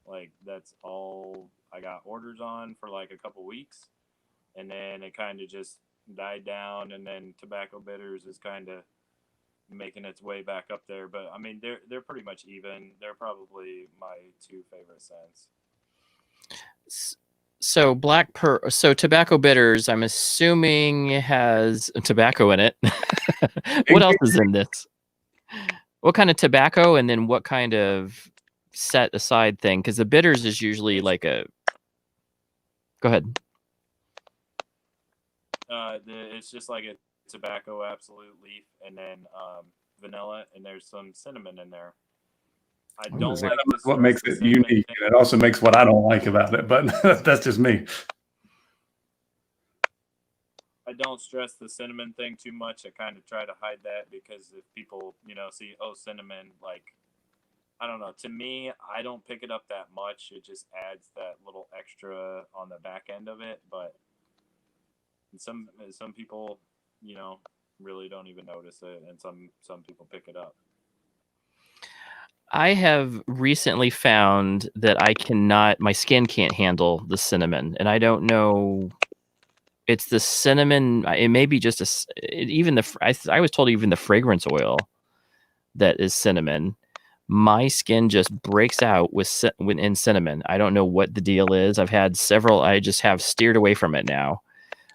[SPEAKER 2] Like that's all I got orders on for like a couple weeks, and then it kind of just died down, and then Tobacco Bitters is kind of making its way back up there. But I mean, they're pretty much even. They're probably my two favorite scents.
[SPEAKER 1] So so Tobacco Bitters, I'm assuming has tobacco in it. What else is in this? What kind of tobacco, and then what kind of set aside thing? Because the bitters is usually like a. Go ahead.
[SPEAKER 2] It's just like a tobacco absolute leaf, and then vanilla, and there's some cinnamon in there. I don't like
[SPEAKER 3] what makes it unique, and it also makes what I don't like about it. But that's just me.
[SPEAKER 2] I don't stress the cinnamon thing too much. I kind of try to hide that because if people, see, oh, cinnamon, like, I don't know. To me, I don't pick it up that much. It just adds that little extra on the back end of it. But some people, really don't even notice it, and some people pick it up.
[SPEAKER 1] I have recently found that my skin can't handle the cinnamon, and I don't know. It's the cinnamon. It may be just I was told even the fragrance oil that is cinnamon. My skin just breaks out in cinnamon. I don't know what the deal is. I've had several. I just have steered away from it now.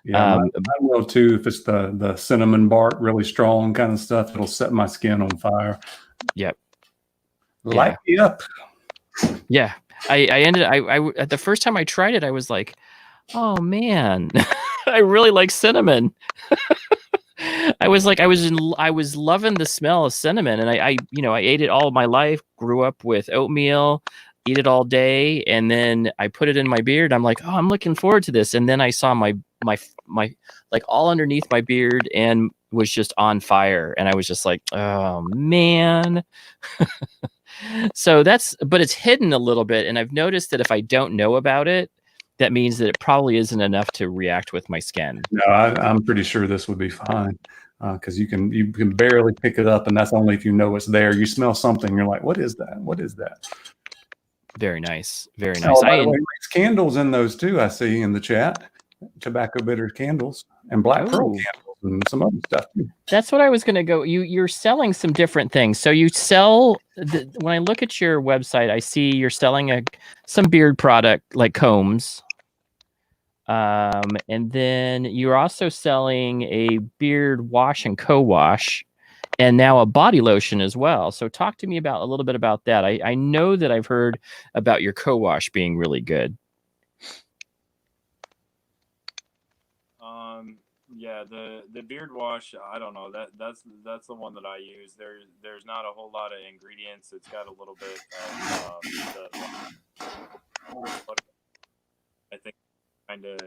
[SPEAKER 3] Yeah, I will too. If it's the cinnamon bark, really strong kind of stuff, it'll set my skin on fire.
[SPEAKER 1] Yep.
[SPEAKER 3] Light me up.
[SPEAKER 1] Yeah. I at the first time I tried it, I was like, oh man, I really like cinnamon. I was loving the smell of cinnamon, and I ate it all my life, grew up with oatmeal, eat it all day, and then I put it in my beard. I'm like, oh, I'm looking forward to this. And then I saw my like all underneath my beard and was just on fire. And I was just like, oh man. But it's hidden a little bit. And I've noticed that if I don't know about it, that means that it probably isn't enough to react with my skin.
[SPEAKER 3] No, I'm pretty sure this would be fine because you can barely pick it up, and that's only if you know it's there. You smell something, you're like, what is that? What is that?
[SPEAKER 1] Very nice. Very
[SPEAKER 3] Oh,
[SPEAKER 1] nice.
[SPEAKER 3] by the way, he makes candles in those too. I see in the chat, tobacco bitter candles and black pearl
[SPEAKER 1] Oh.
[SPEAKER 3] candles and some other stuff too.
[SPEAKER 1] That's what I was going to go. You're selling some different things. So you sell when I look at your website, I see you're selling some beard product like combs. And then you're also selling a beard wash and co-wash, and now a body lotion as well. So talk to me about a little bit about that. I know that I've heard about your co-wash being really good.
[SPEAKER 2] Yeah, the beard wash, I don't know. That's the one that I use. There's not a whole lot of ingredients. It's got a little bit of I think kind of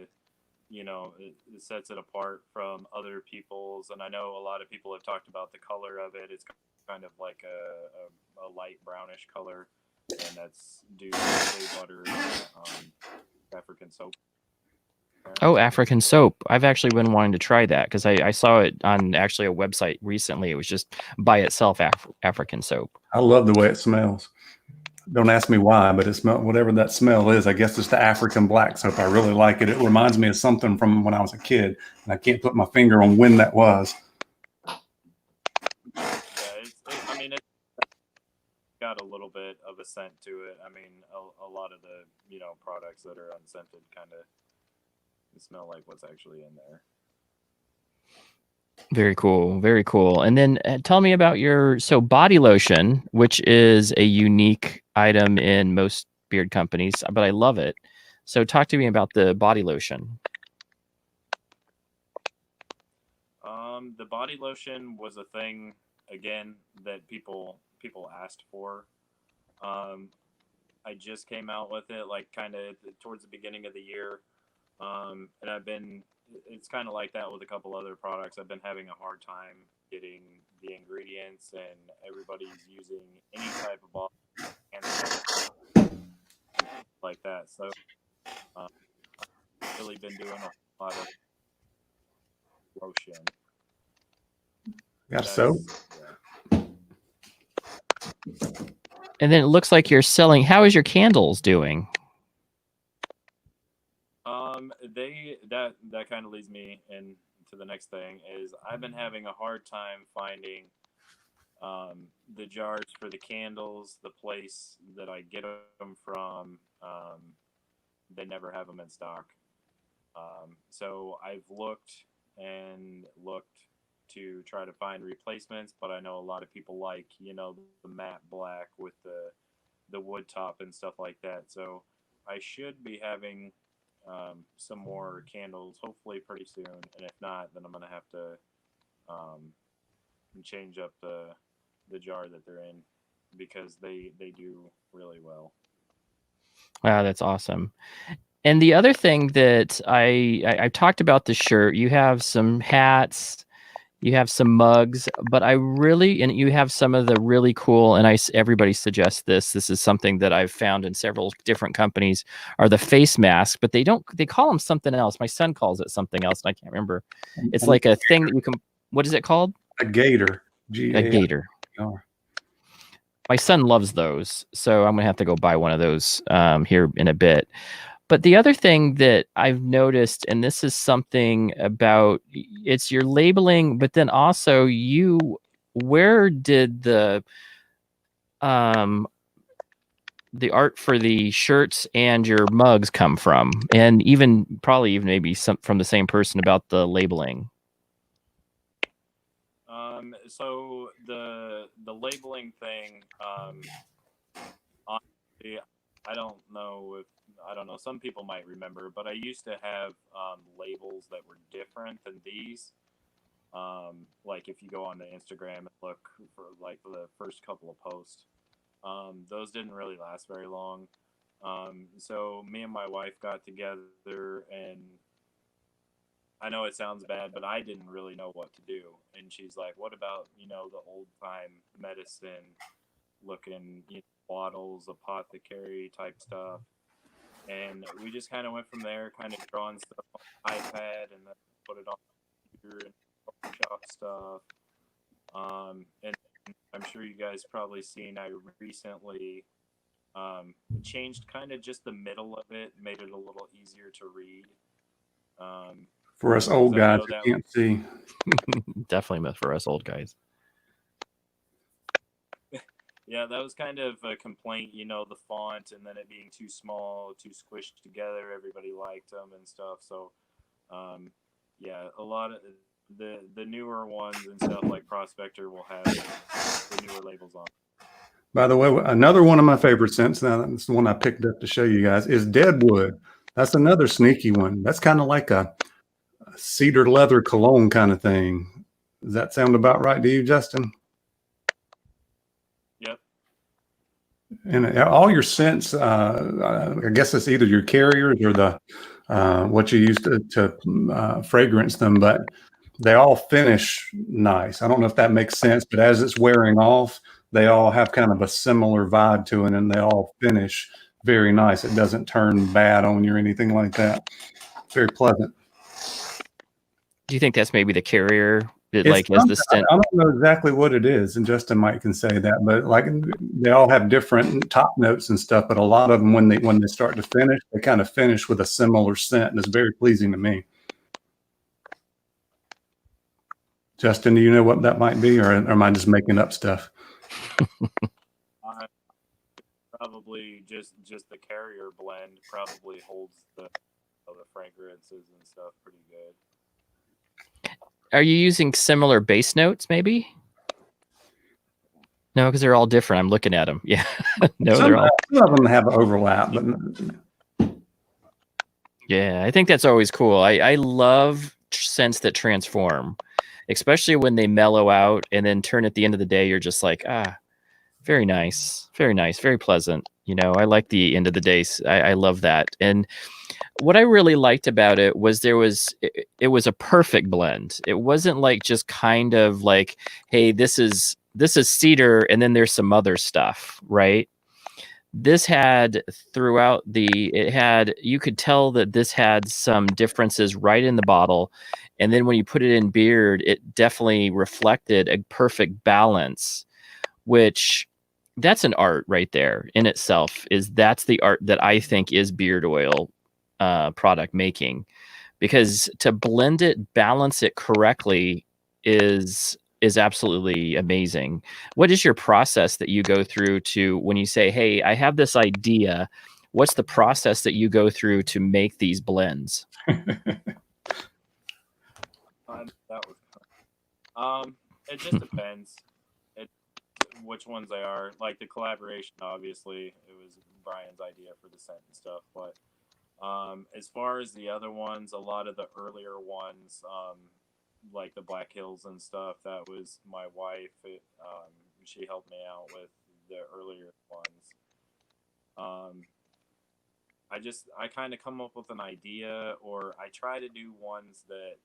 [SPEAKER 2] it sets it apart from other people's. And I know a lot of people have talked about the color of it. It's kind of like a light brownish color, and that's due to shea butter, African soap.
[SPEAKER 1] Oh, African soap. I've actually been wanting to try that because I saw it on actually a website recently. It was just by itself African soap.
[SPEAKER 3] I love the way it smells. Don't ask me why, but it smells, whatever that smell is, I guess it's the African black soap. I really like it. It reminds me of something from when I was a kid, and I can't put my finger on when that was.
[SPEAKER 2] Yeah, I mean, it's got a little bit of a scent to it. I mean, a lot of the products that are unscented kind of smell like what's actually in there.
[SPEAKER 1] Very cool. Very cool. And then tell me about your body lotion, which is a unique item in most beard companies, but I love it. So talk to me about the body lotion.
[SPEAKER 2] The body lotion was a thing again that people asked for. I just came out with it like kind of towards the beginning of the year. And it's kind of like that with a couple other products. I've been having a hard time getting the ingredients, and everybody's using any type of bottle and like that. So I've really been doing a lot of lotion.
[SPEAKER 3] Got soap.
[SPEAKER 2] Yeah.
[SPEAKER 1] And then it looks like you're selling. How is your candles doing?
[SPEAKER 2] That kind of leads me into the next thing is I've been having a hard time finding the jars for the candles. The place that I get them from, they never have them in stock. So I've looked and looked to try to find replacements, but I know a lot of people like the matte black with the wood top and stuff like that. So I should be having some more candles hopefully pretty soon, and if not, then I'm gonna have to change up the jar that they're in because they do really well.
[SPEAKER 1] Wow, that's awesome. And the other thing that I talked about the shirt, you have some hats, you have some mugs, but and you have some of the really cool, and everybody suggests this is something that I've found in several different companies, are the face masks, but they call them something else. My son calls it something else, and I can't remember. It's like a thing that you can, what is it called?
[SPEAKER 3] A gator.
[SPEAKER 1] A gator. My son loves those, so I'm gonna have to go buy one of those here in a bit. But the other thing that I've noticed, and this is something about, it's your labeling, but then also where did the art for the shirts and your mugs come from? And probably even maybe some from the same person about the labeling.
[SPEAKER 2] So the labeling thing, honestly, I don't know. Some people might remember, but I used to have labels that were different than these. Like if you go on to Instagram and look for like the first couple of posts, those didn't really last very long. So me and my wife got together, and I know it sounds bad, but I didn't really know what to do. And she's like, "What about the old time medicine looking bottles, apothecary type stuff?" And we just kind of went from there, kind of drawing stuff on the iPad and then put it on the computer and Photoshop stuff. And I'm sure you guys probably seen I recently Changed kind of just the middle of it, made it a little easier to read. Um,
[SPEAKER 3] For us
[SPEAKER 2] 'Cause
[SPEAKER 3] old
[SPEAKER 2] I
[SPEAKER 3] guys
[SPEAKER 2] know
[SPEAKER 3] who
[SPEAKER 2] that
[SPEAKER 3] can't see.
[SPEAKER 1] Definitely for us old guys.
[SPEAKER 2] Yeah, that was kind of a complaint, the font and then it being too small, too squished together. Everybody liked them and stuff. So, um, yeah, a lot of the newer ones and stuff like Prospector will have the newer labels on.
[SPEAKER 3] By the way, another one of my favorite scents, now that's the one I picked up to show you guys, is Deadwood. That's another sneaky one. That's kind of like a cedar leather cologne kind of thing. Does that sound about right to you, Justin?
[SPEAKER 2] Yep.
[SPEAKER 3] And all your scents, I guess it's either your carriers or the what you use to fragrance them, but they all finish nice. I don't know if that makes sense, but as it's wearing off, they all have kind of a similar vibe to it, and they all finish very nice. It doesn't turn bad on you or anything like that. It's very pleasant.
[SPEAKER 1] Do you think that's maybe the carrier that
[SPEAKER 3] It's
[SPEAKER 1] like as the scent?
[SPEAKER 3] I don't know exactly what it is, and Justin might can say that, but like they all have different top notes and stuff. But a lot of them, when they start to finish, they kind of finish with a similar scent, and it's very pleasing to me. Justin, do you know what that might be, or am I just making up stuff?
[SPEAKER 2] Probably just the carrier blend probably holds the fragrances and stuff pretty good.
[SPEAKER 1] Are you using similar base notes, maybe? No, because they're all different. I'm looking at them. Yeah, no, they're all.
[SPEAKER 3] Some of them have overlap, but
[SPEAKER 1] Yeah, I think that's always cool. I love scents that transform, especially when they mellow out and then turn at the end of the day. You're just like, very nice, very pleasant. I like the end of the day. I love that. And what I really liked about it was it was a perfect blend. It wasn't like just kind of like, hey, this is cedar and then there's some other stuff, right? This had you could tell that this had some differences right in the bottle. And then when you put it in beard, it definitely reflected a perfect balance, which that's an art right there in itself. That's the art that I think is beard oil product making, because to blend it, balance it correctly is absolutely amazing. What is your process that you go through to when you say, "Hey, I have this idea"? What's the process that you go through to make these blends?
[SPEAKER 2] That was it just depends. Which ones they are. Like the collaboration, obviously, it was Bryan's idea for the scent and stuff. But as far as the other ones, a lot of the earlier ones, like the Black Hills and stuff, that was my wife. She helped me out with the earlier ones. I kind of come up with an idea, or I try to do ones that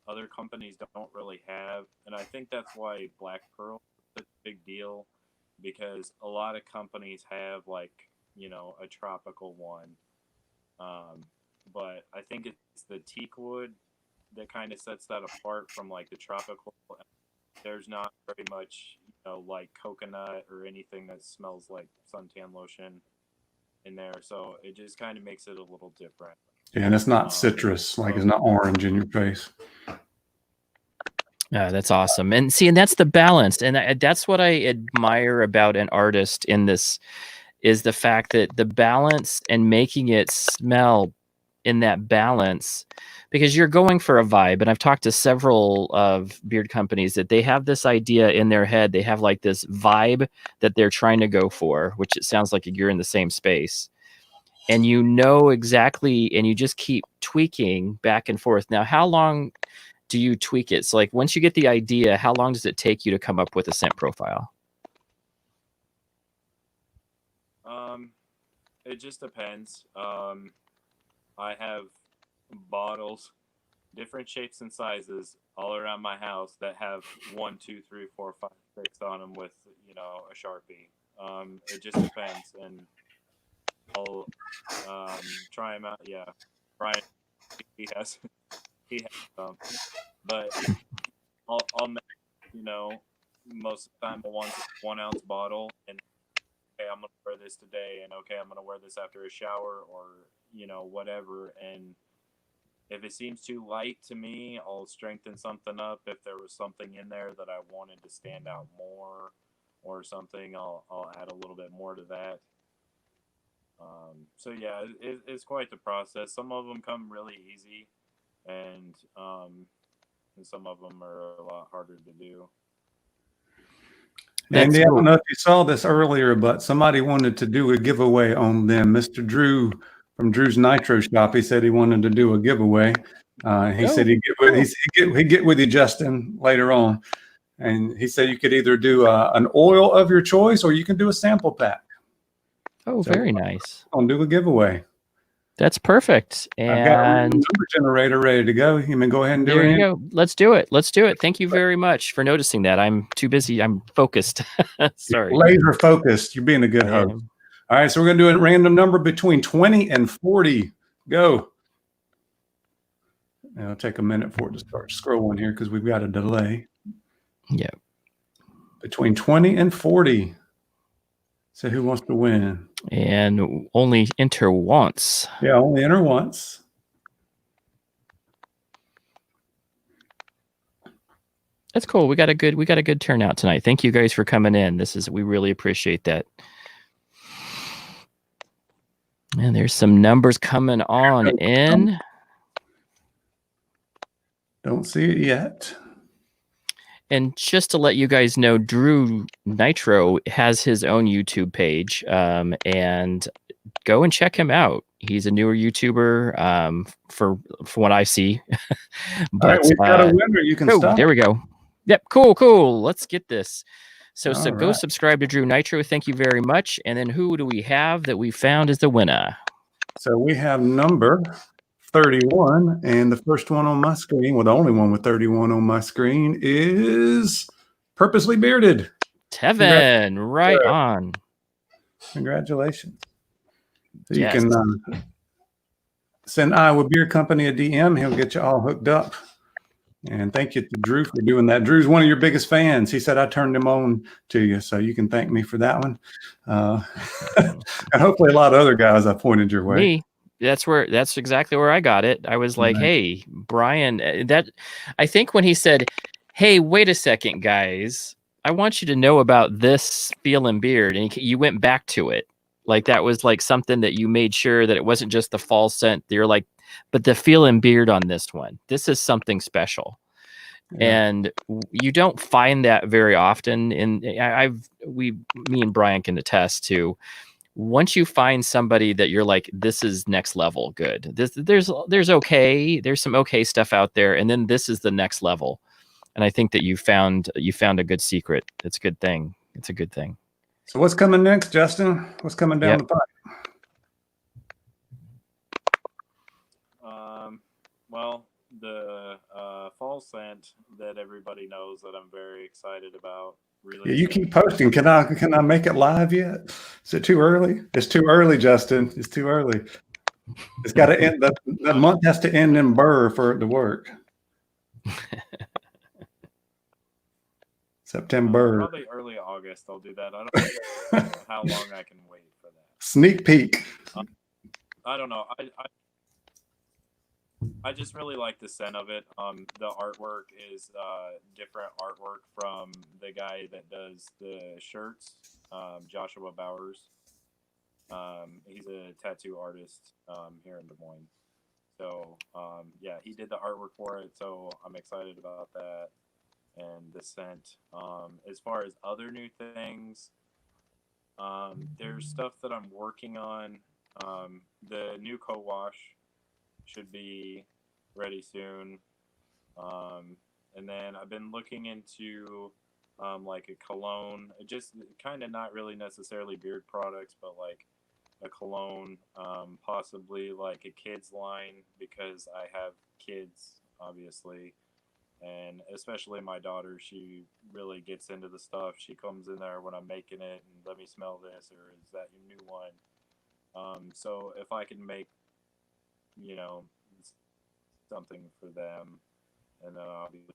[SPEAKER 2] other companies don't really have, and I think that's why Black Pearl is such a big deal, because a lot of companies have like a tropical one, but I think it's the teak wood that kind of sets that apart from like the tropical. There's not very much like coconut or anything that smells like suntan lotion in there, so it just kind of makes it a little different.
[SPEAKER 3] yeah, and it's not citrus, like it's not orange in your face.
[SPEAKER 1] That's awesome. And see, and that's the balance. And that's what I admire about an artist in this, is the fact that the balance and making it smell in that balance, because you're going for a vibe. And I've talked to several of beard companies that they have this idea in their head. They have like this vibe that they're trying to go for, which it sounds like you're in the same space. And exactly, and you just keep tweaking back and forth. Now, how long do you tweak it? So like once you get the idea, how long does it take you to come up with a scent profile?
[SPEAKER 2] It just depends. I have bottles, different shapes and sizes, all around my house that have 1, 2, 3, 4, 5, 6 on them with a Sharpie. It just depends, and I'll try them out. Yeah, Bryan, he has some, but I'll make most of the time a 1 ounce bottle, and okay, I'm gonna wear this today, and okay, I'm gonna wear this after a shower, or whatever. And if it seems too light to me, I'll strengthen something up. If there was something in there that I wanted to stand out more, or something, I'll add a little bit more to that. So yeah, it's quite the process. Some of them come really easy, and some of them are a lot harder to do.
[SPEAKER 3] Andy, I
[SPEAKER 1] cool.
[SPEAKER 3] don't know if you saw this earlier, but somebody wanted to do a giveaway on them. Mr. Drew from Drew's Nitro Shop, he said he wanted to do a giveaway. He said he'd get with you, Justin, later on. And he said you could either do an oil of your choice or you can do a sample pack.
[SPEAKER 1] Oh,
[SPEAKER 3] So
[SPEAKER 1] very nice.
[SPEAKER 3] I'll do a giveaway.
[SPEAKER 1] That's perfect.
[SPEAKER 3] I've got a
[SPEAKER 1] And
[SPEAKER 3] number generator ready to go. You may go ahead and do it.
[SPEAKER 1] there you go. Let's do it. Let's do it. Thank you very much for noticing that. I'm too busy. I'm focused. Sorry.
[SPEAKER 3] Laser focused. You're being a good host. All right, so we're going to do a random number between 20 and 40. Go. And it'll take a minute for it to start scrolling here because we've got a delay.
[SPEAKER 1] Yeah.
[SPEAKER 3] Between 20 and 40. So who wants to win?
[SPEAKER 1] And only enter once.
[SPEAKER 3] Yeah, only enter once.
[SPEAKER 1] That's cool. We got a good turnout tonight. Thank you guys for coming in. We really appreciate that. And there's some numbers coming on in.
[SPEAKER 3] Don't see it yet.
[SPEAKER 1] And just to let you guys know, Drew Nitro has his own YouTube page, and go and check him out. He's a newer YouTuber, for what I see. But
[SPEAKER 3] all right, we've got a winner. You can stop.
[SPEAKER 1] There we go. Yep, cool. Let's get this. So go
[SPEAKER 3] right.
[SPEAKER 1] subscribe to Drew Nitro. Thank you very much. And then who do we have that we found as the winner?
[SPEAKER 3] So we have number 31, and the first one on my screen, well, the only one with 31 on my screen is Purposely Bearded.
[SPEAKER 1] Tevin, right on.
[SPEAKER 3] Congratulations. So you can send Iowa Beer Company a DM. He'll get you all hooked up. And thank you to Drew for doing that. Drew's one of your biggest fans. He said I turned him on to you, so you can thank me for that one. And hopefully a lot of other guys I pointed your way.
[SPEAKER 1] Me. That's exactly where I got it. I was like, hey, Bryan, I think when he said, hey, wait a second, guys, I want you to know about this Feel and Beard. And you went back to it. Like that was like something that you made sure that it wasn't just the fall scent. You're like, but the Feel and Beard on this one, this is something special. Yeah. And you don't find that very often. And me and Bryan can attest to, once you find somebody that you're like, this is next level good. There's some okay stuff out there, and then this is the next level. And I think that you found a good secret. It's a good thing. It's a good thing.
[SPEAKER 3] So what's coming next, Justin? What's coming down the pipe?
[SPEAKER 2] Well, the fall scent that everybody knows that I'm very excited about. Really,
[SPEAKER 3] yeah, you keep posting. Can I make it live yet? Is it too early? It's too early, Justin. It's too early. It's got to end. The month has to end in Burr for it to work. September.
[SPEAKER 2] Probably early August. I'll do that. I don't know how long I can wait for that.
[SPEAKER 3] Sneak peek.
[SPEAKER 2] I don't know. I just really like the scent of it. The artwork is different artwork from the guy that does the shirts, Joshua Bowers. He's a tattoo artist here in Des Moines. So yeah, he did the artwork for it. So I'm excited about that and the scent. As far as other new things, there's stuff that I'm working on. The new co-wash should be ready soon. And then I've been looking into like a cologne, just kind of not really necessarily beard products, but like a cologne, possibly like a kids line, because I have kids, obviously. And especially my daughter, she really gets into the stuff. She comes in there when I'm making it and let me smell this, or is that your new one? So if I can make, something for them, and then obviously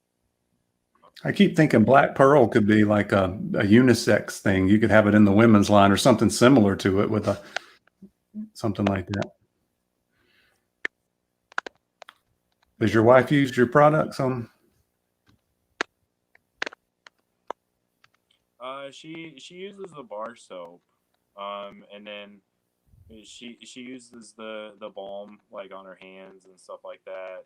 [SPEAKER 3] I keep thinking Black Pearl could be like a unisex thing. You could have it in the women's line or something similar to it with something like that. Does your wife use your products on?
[SPEAKER 2] She uses the bar soap, and then she uses the balm like on her hands and stuff like that,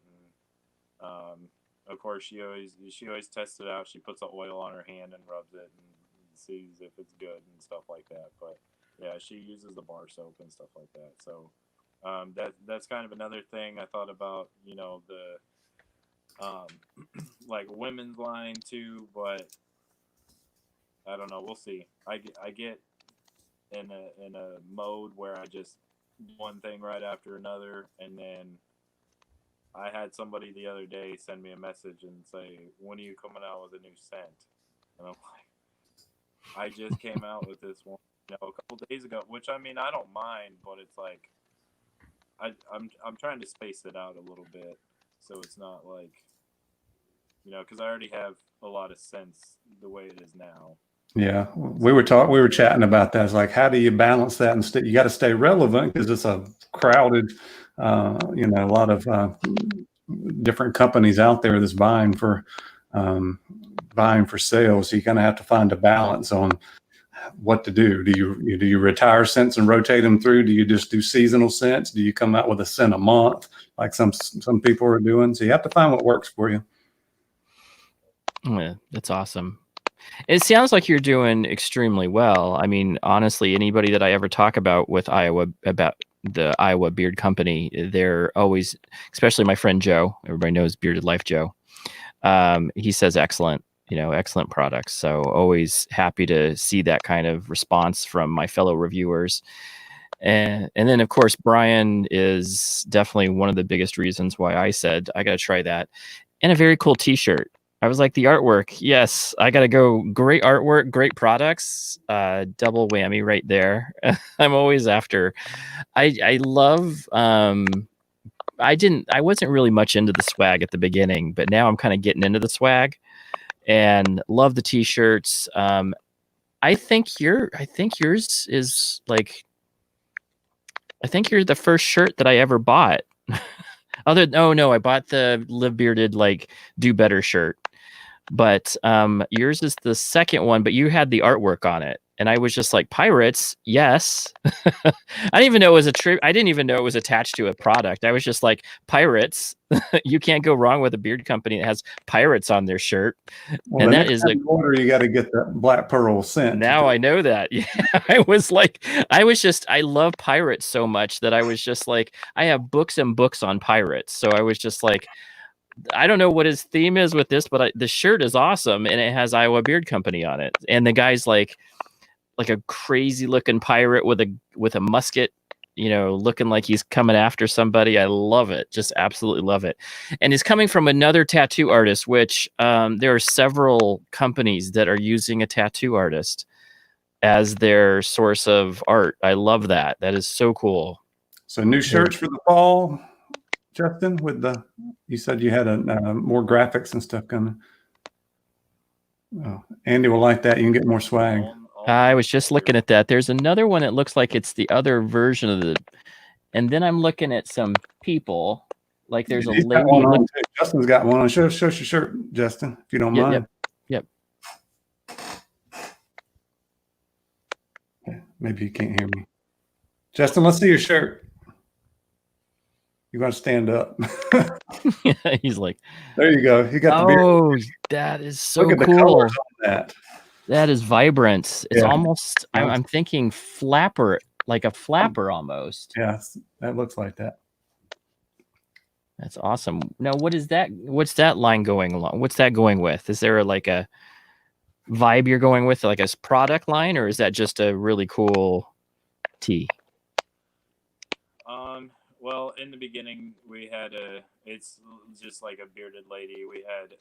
[SPEAKER 2] and of course she always tests it out. She puts the oil on her hand and rubs it and sees if it's good and stuff like that. But yeah, she uses the bar soap and stuff like that. So that's kind of another thing I thought about. You know, the like women's line too, but I don't know. We'll see. I get in a mode where I just do one thing right after another, and then I had somebody the other day send me a message and say, "When are you coming out with a new scent?" And I'm like, "I just came out with this one, you know, a couple days ago." Which I mean, I don't mind, but it's like I'm trying to space it out a little bit, so it's not like, you know, because I already have a lot of scents the way it is now.
[SPEAKER 3] Yeah, we were chatting about that. It's like, how do you balance that and you got to stay relevant because it's a crowded, you know, a lot of different companies out there that's um, buying for sales. So you kind of have to find a balance on what to do. Do you retire scents and rotate them through? Do you just do seasonal scents? Do you come out with a scent a month like some people are doing? So you have to find what works for you.
[SPEAKER 1] Yeah, that's awesome. It sounds like you're doing extremely well. I mean, honestly, anybody that I ever talk about with Iowa about the Iowa Beard Company, they're always, especially my friend Joe. Everybody knows Bearded Life Joe. He says excellent, you know, excellent products. So always happy to see that kind of response from my fellow reviewers. And then of course Bryan is definitely one of the biggest reasons why I said I got to try that. And a very cool T-shirt. I was like, the artwork, yes, I gotta go. Great artwork, great products, double whammy right there. I'm always after. I love. I wasn't really much into the swag at the beginning, but now I'm kind of getting into the swag and love the t-shirts. I think yours is like. I think you're the first shirt that I ever bought. No, I bought the Live Bearded like Do Better shirt. But yours is the second one, but you had the artwork on it. And I was just like, pirates, yes. I didn't even know it was I didn't even know it was attached to a product. I was just like, pirates. You can't go wrong with a beard company that has pirates on their shirt.
[SPEAKER 3] Well,
[SPEAKER 1] And
[SPEAKER 3] the
[SPEAKER 1] that
[SPEAKER 3] next
[SPEAKER 1] is
[SPEAKER 3] time you order, you got to get the Black Pearl scent.
[SPEAKER 1] now I know that. Yeah, I love pirates so much that I was just like, I have books and books on pirates. So I was just like, I don't know what his theme is with this, but the shirt is awesome, and it has Iowa Beard Company on it. And the guy's like a crazy looking pirate with a musket, you know, looking like he's coming after somebody. I love it, just absolutely love it. And he's coming from another tattoo artist, which there are several companies that are using a tattoo artist as their source of art. I love that. That is so cool.
[SPEAKER 3] So new shirts for the fall, Justin. You said you had more graphics and stuff coming. Oh, Andy will like that. You can get more swag.
[SPEAKER 1] I was just looking at that. There's another one. It looks like it's the other version of the. And then I'm looking at some people. Like there's a
[SPEAKER 3] He's
[SPEAKER 1] lady.
[SPEAKER 3] got one on too. Justin's got one on. Show your shirt, Justin, if you don't mind.
[SPEAKER 1] Yep.
[SPEAKER 3] Okay, maybe you can't hear me. Justin, let's see your shirt. You got to stand up.
[SPEAKER 1] He's like,
[SPEAKER 3] there you go. You got the beard.
[SPEAKER 1] Oh, that is so
[SPEAKER 3] Look at
[SPEAKER 1] cool.
[SPEAKER 3] the colors on that.
[SPEAKER 1] That is vibrant. It's almost.
[SPEAKER 3] Yeah.
[SPEAKER 1] I'm thinking flapper, like a flapper almost.
[SPEAKER 3] Yes, that looks like that.
[SPEAKER 1] That's awesome. Now, what is that? What's that line going along? What's that going with? Is there like a vibe you're going with, like a product line, or is that just a really cool tee?
[SPEAKER 2] Well, in the beginning, we had it's just like a bearded lady. We had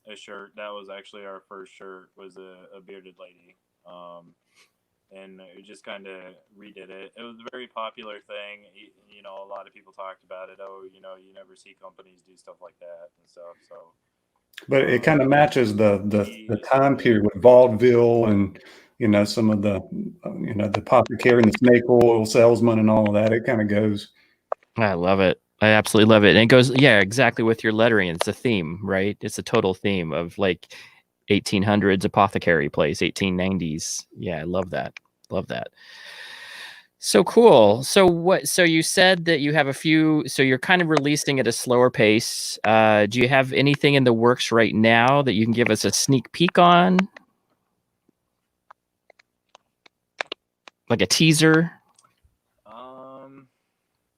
[SPEAKER 2] a shirt that was actually our first shirt, was a bearded lady, and we just kind of redid it. It was a very popular thing. You know, a lot of people talked about it. Oh, you know, you never see companies do stuff like that and stuff. So
[SPEAKER 3] But it kind of matches the
[SPEAKER 2] he is
[SPEAKER 3] time
[SPEAKER 2] really
[SPEAKER 3] period with vaudeville and some of the the apothecary and the snake oil salesman and all of that. It kind of goes.
[SPEAKER 1] I love it. I absolutely love it. And it goes, yeah, exactly with your lettering. It's a theme, right? It's a total theme of like 1800s apothecary place, 1890s. Yeah, I love that. Love that. So cool. So you said that you have a few, so you're kind of releasing at a slower pace. Do you have anything in the works right now that you can give us a sneak peek on? Like a teaser?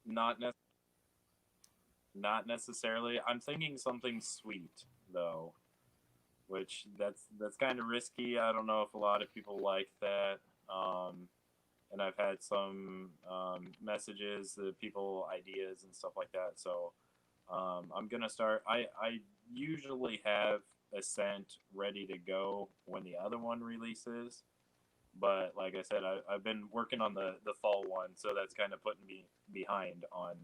[SPEAKER 2] Not not necessarily. I'm thinking something sweet though, which that's kind of risky. I don't know if a lot of people like that. And I've had some messages, people ideas and stuff like that. So I'm gonna start. I usually have a scent ready to go when the other one releases, but like I said, I've been working on the fall one, so that's kind of putting me behind on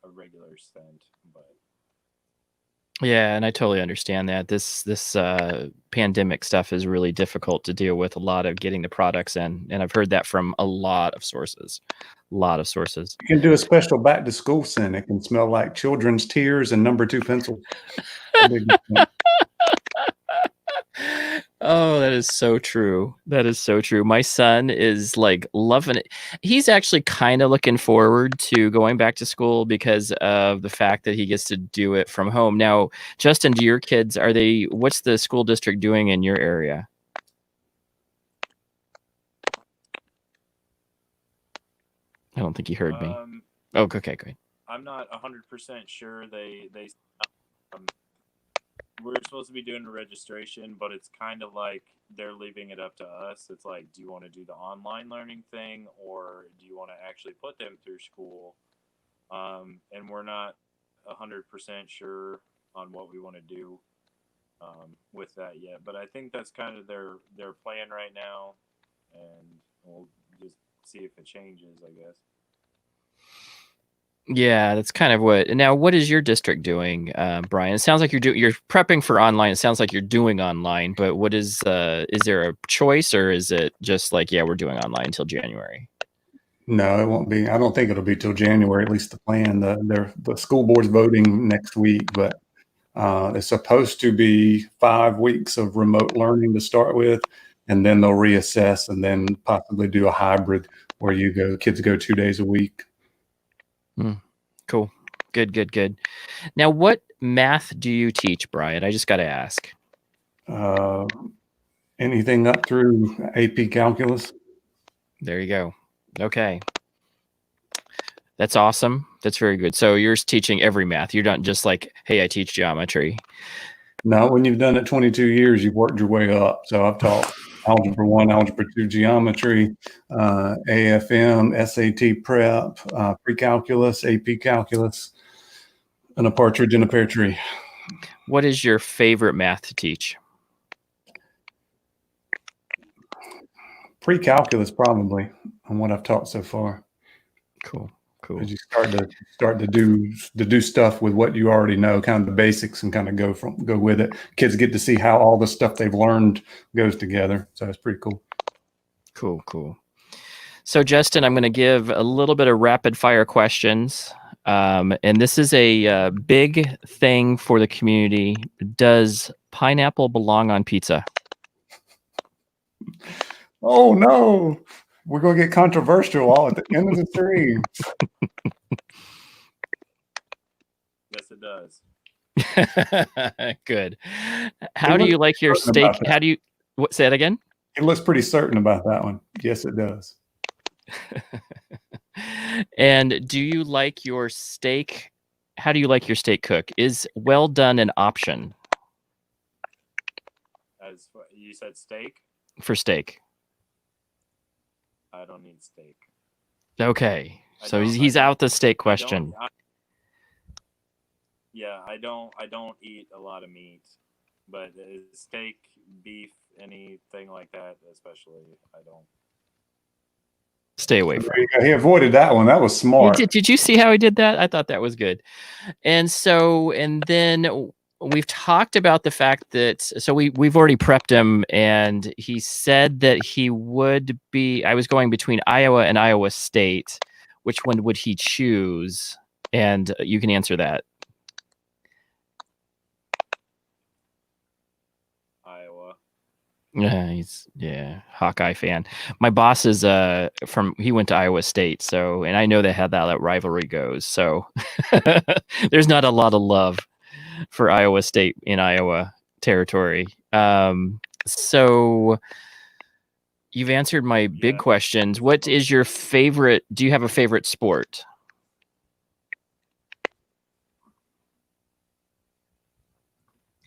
[SPEAKER 2] a regular scent. But
[SPEAKER 1] Yeah, and I totally understand that. This pandemic stuff is really difficult to deal with. A lot of getting the products in, and I've heard that from a lot of sources. A lot of sources.
[SPEAKER 3] You can do a special back to school scent. It can smell like children's tears and number 2 pencils.
[SPEAKER 1] Oh, that is so true. That is so true. My son is like loving it. He's actually kind of looking forward to going back to school because of the fact that he gets to do it from home. Now, Justin, do your kids, what's the school district doing in your area? I don't think you heard me. Oh, okay, great.
[SPEAKER 2] I'm not 100% sure. We're supposed to be doing a registration, but it's kind of like they're leaving it up to us. It's like, do you want to do the online learning thing, or do you want to actually put them through school? And we're not 100% sure on what we want to do with that yet. But I think that's kind of their plan right now, and we'll just see if it changes, I guess.
[SPEAKER 1] Yeah, that's kind of what. Now, what is your district doing, Bryan? It sounds like you're prepping for online. It sounds like you're doing online, but what is there a choice, or is it just like, yeah, we're doing online until January?
[SPEAKER 3] No, it won't be. I don't think it'll be till January, at least the plan. The school board's voting next week, but it's supposed to be 5 weeks of remote learning to start with, and then they'll reassess and then possibly do a hybrid where kids go 2 days a week.
[SPEAKER 1] Cool. Good. Now, what math do you teach, Bryan? I just got to ask.
[SPEAKER 3] Anything up through AP calculus.
[SPEAKER 1] There you go. Okay. That's awesome. That's very good. So you're teaching every math. You're not just like, hey, I teach geometry.
[SPEAKER 3] No, when you've done it 22 years, you've worked your way up. So I've taught Algebra 1, Algebra 2 geometry, AFM, SAT prep, pre-calculus, AP calculus, and a partridge in a pear tree.
[SPEAKER 1] What is your favorite math to teach?
[SPEAKER 3] Pre-calculus, probably, on what I've taught so far.
[SPEAKER 1] Cool.
[SPEAKER 3] As you start to do stuff with what you already know, kind of the basics, and kind of go with it. Kids get to see how all the stuff they've learned goes together. So it's pretty cool.
[SPEAKER 1] Cool. So Justin, I'm going to give a little bit of rapid fire questions. And this is a big thing for the community. Does pineapple belong on pizza?
[SPEAKER 3] Oh no, we're going to get controversial all at the end of the stream.
[SPEAKER 2] Yes, it does.
[SPEAKER 1] Good. How do you like your steak? Say it again?
[SPEAKER 3] It looks pretty certain about that one. Yes, it does.
[SPEAKER 1] And do you like your steak? How do you like your steak cooked? Is well done an option?
[SPEAKER 2] As you said, steak?
[SPEAKER 1] For steak.
[SPEAKER 2] I don't need steak.
[SPEAKER 1] Okay. So he's out the steak question.
[SPEAKER 2] I don't eat a lot of meat, but steak, beef, anything like that, especially, I don't.
[SPEAKER 1] Stay away from.
[SPEAKER 3] He avoided that one. That was smart.
[SPEAKER 1] Did you see how he did that? I thought that was good. And then we've talked about the fact that we've already prepped him, and he said that he would be. I was going between Iowa and Iowa State. Which one would he choose? And you can answer that.
[SPEAKER 2] Iowa.
[SPEAKER 1] He's Hawkeye fan. My boss is he went to Iowa State, so, and I know they had that rivalry goes. So there's not a lot of love for Iowa State in Iowa territory. So you've answered my big questions. What is your favorite? Do you have a favorite sport?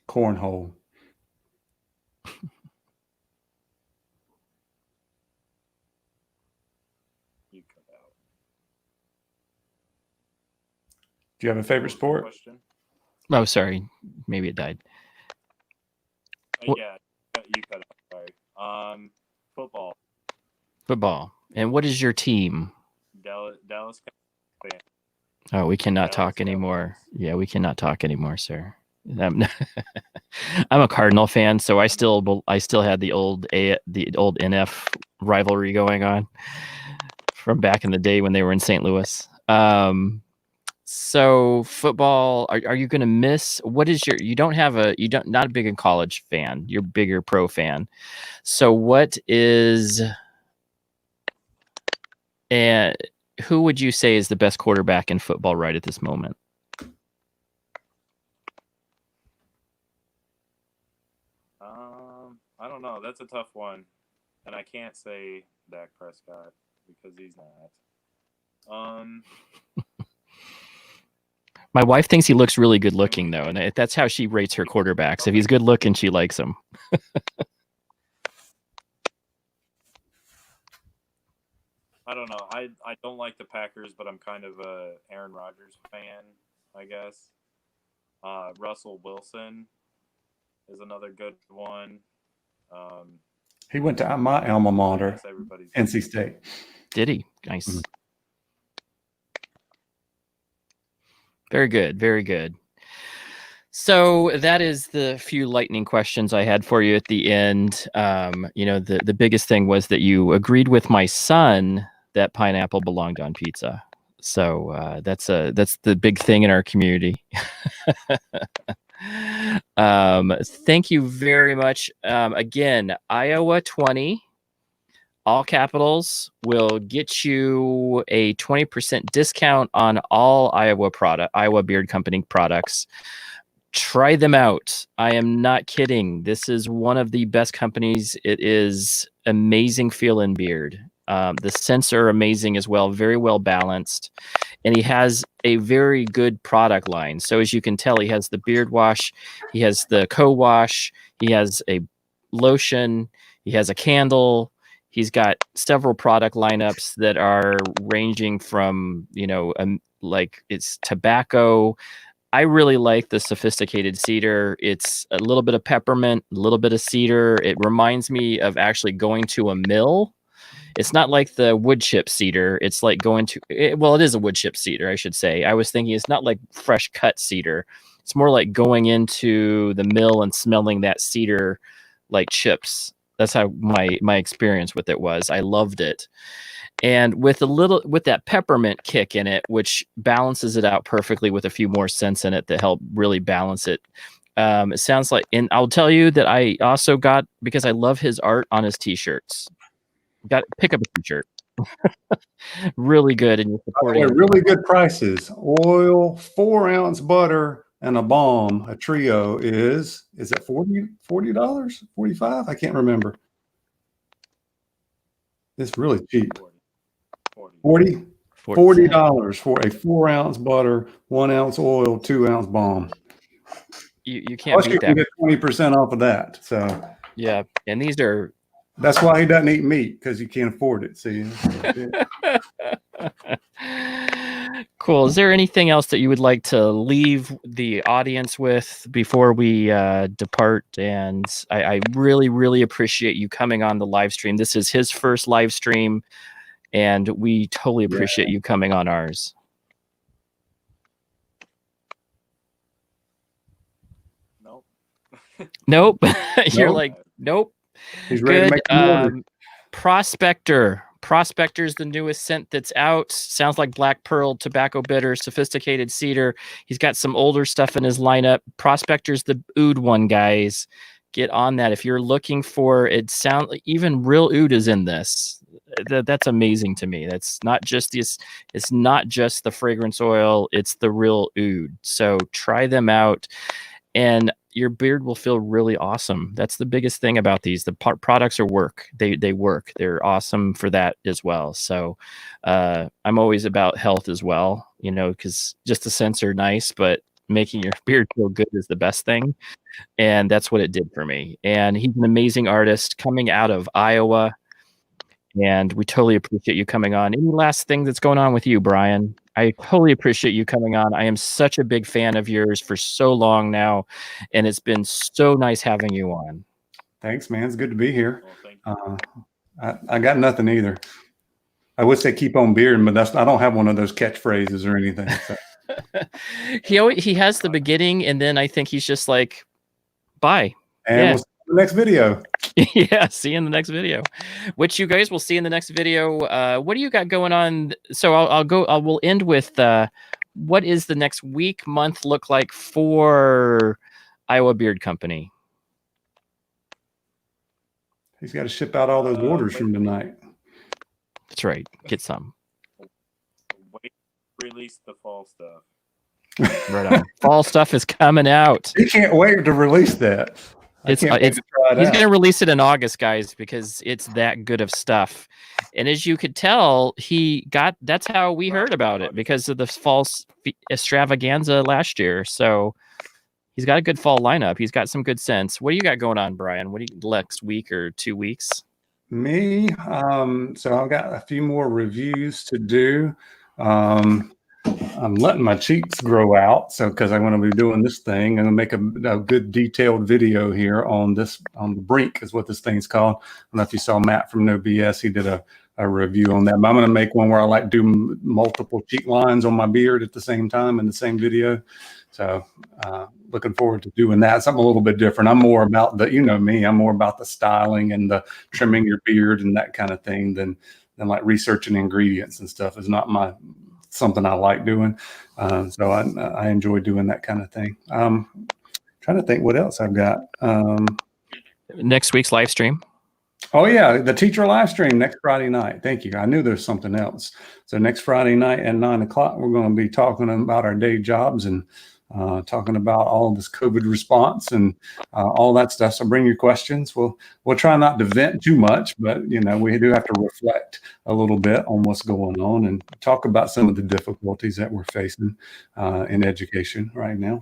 [SPEAKER 3] Cornhole.
[SPEAKER 2] You cut out.
[SPEAKER 3] Do you have a favorite sport?
[SPEAKER 2] Question?
[SPEAKER 1] Oh, sorry. Maybe it died.
[SPEAKER 2] Yeah, you cut out. Sorry. Football.
[SPEAKER 1] Football. And what is your team?
[SPEAKER 2] Dallas.
[SPEAKER 1] Oh, we cannot
[SPEAKER 2] Dallas
[SPEAKER 1] talk anymore.
[SPEAKER 2] Cowboys.
[SPEAKER 1] Yeah, we cannot talk anymore, sir. I'm a Cardinal fan, so I still had the old NF rivalry going on from back in the day when they were in St. Louis. So football, are you going to miss? What is not a big in college fan. You're bigger pro fan. So what is, and who would you say is the best quarterback in football right at this moment?
[SPEAKER 2] I don't know. That's a tough one, and I can't say Dak Prescott because he's not.
[SPEAKER 1] My wife thinks he looks really good looking, though, and that's how she rates her quarterbacks. If he's good looking, she likes him.
[SPEAKER 2] I don't know. I don't like the Packers, but I'm kind of a Aaron Rodgers fan, I guess. Russell Wilson is another good one.
[SPEAKER 3] He went to my alma mater, NC State.
[SPEAKER 1] Did he? Nice. Mm-hmm. Very good. Very good. So that is the few lightning questions I had for you at the end. The biggest thing was that you agreed with my son that pineapple belonged on pizza. So that's the big thing in our community. Thank you very much. Again, Iowa 20, all capitals, will get you a 20% discount on all Iowa Beard Company products. Try them out. I am not kidding. This is one of the best companies. It is amazing feel in beard. The scents are amazing as well, very well balanced. And he has a very good product line. So as you can tell, he has the beard wash, he has the co-wash, he has a lotion, he has a candle. He's got several product lineups that are ranging from, like it's tobacco. I really like the sophisticated cedar. It's a little bit of peppermint, a little bit of cedar. It reminds me of actually going to a mill. It's not like the wood chip cedar. It's like it is a wood chip cedar, I should say. I was thinking it's not like fresh cut cedar. It's more like going into the mill and smelling that cedar like chips. That's how my experience with it was. I loved it. And with that peppermint kick in it, which balances it out perfectly with a few more scents in it that help really balance it. It sounds like, and I'll tell you that I also got, because I love his art on his t-shirts. Got to pick up a t-shirt. Really good. And you're supporting
[SPEAKER 3] really good prices. Oil, 4-ounce butter, and a balm, a trio is it $40, $45? I can't remember. It's really cheap. $40 for a 4-ounce butter, 1-ounce oil, 2-ounce balm.
[SPEAKER 1] You can't beat
[SPEAKER 3] you can
[SPEAKER 1] that.
[SPEAKER 3] get 20% off of that. So
[SPEAKER 1] yeah, and
[SPEAKER 3] that's why he doesn't eat meat, because you can't afford it. See.
[SPEAKER 1] Cool. Is there anything else that you would like to leave the audience with before we depart? And I really, really appreciate you coming on the live stream. This is his first live stream, and we totally appreciate you coming on ours. Nope. You're
[SPEAKER 3] Nope.
[SPEAKER 1] like, nope.
[SPEAKER 3] He's ready to
[SPEAKER 1] Good.
[SPEAKER 3] make an order.
[SPEAKER 1] Prospector. Prospector's the newest scent that's out. Sounds like black pearl, tobacco bitter, sophisticated cedar. He's got some older stuff in his lineup. Prospector's the oud one, guys. Get on that. If you're looking for it, sound even real oud is in this. That's amazing to me. That's not just this. It's not just the fragrance oil. It's the real oud. So try them out, and your beard will feel really awesome. That's the biggest thing about these. The products are work. They work. They're awesome for that as well. So I'm always about health as well, you know, because just the scents are nice, but making your beard feel good is the best thing. And that's what it did for me. And he's an amazing artist coming out of Iowa. And we totally appreciate you coming on. Any last thing that's going on with you, Bryan? I totally appreciate you coming on. I am such a big fan of yours for so long now, and it's been so nice having you on.
[SPEAKER 3] Thanks, man. It's good to be here.
[SPEAKER 2] Well, thank you.
[SPEAKER 3] I got nothing either. I would say keep on bearding, but I don't have one of those catchphrases or anything. So.
[SPEAKER 1] He has the beginning, and then I think he's just like, bye.
[SPEAKER 3] And we'll see you in the next video.
[SPEAKER 1] Yeah, see you in the next video, which you guys will see in the next video. What do you got going on? So we'll end with what is the next week, month look like for Iowa Beard Company?
[SPEAKER 3] He's got to ship out all those orders from tonight.
[SPEAKER 1] That's right. Get some.
[SPEAKER 2] Wait, release the fall stuff.
[SPEAKER 1] Right on. Fall stuff is coming out.
[SPEAKER 3] He can't wait to release that.
[SPEAKER 1] He's going to release it in August, guys, because it's that good of stuff. And as you could tell, that's how we heard about it, because of the false extravaganza last year. So he's got a good fall lineup. He's got some good scents. What do you got going on, Bryan? What do you next week or 2 weeks?
[SPEAKER 3] Me, so I've got a few more reviews to do. I'm letting my cheeks grow out, so because I'm going to be doing this thing and make a good detailed video here on the brink is what this thing's called. I don't know if you saw Matt from No BS. He did a review on that, but I'm going to make one where I like do multiple cheek lines on my beard at the same time in the same video. So looking forward to doing that. Something a little bit different. I'm more about you know me, I'm more about the styling and the trimming your beard and that kind of thing than like researching ingredients and stuff. Is not something I like doing. So I enjoy doing that kind of thing. Trying to think what else I've got.
[SPEAKER 1] Next week's live stream.
[SPEAKER 3] Oh yeah, the teacher live stream next Friday night. Thank you. I knew there's something else. So next Friday night at 9 o'clock, we're going to be talking about our day jobs and talking about all this COVID response and all that stuff. So bring your questions. We'll try not to vent too much, but you know, we do have to reflect a little bit on what's going on and talk about some of the difficulties that we're facing in education right now.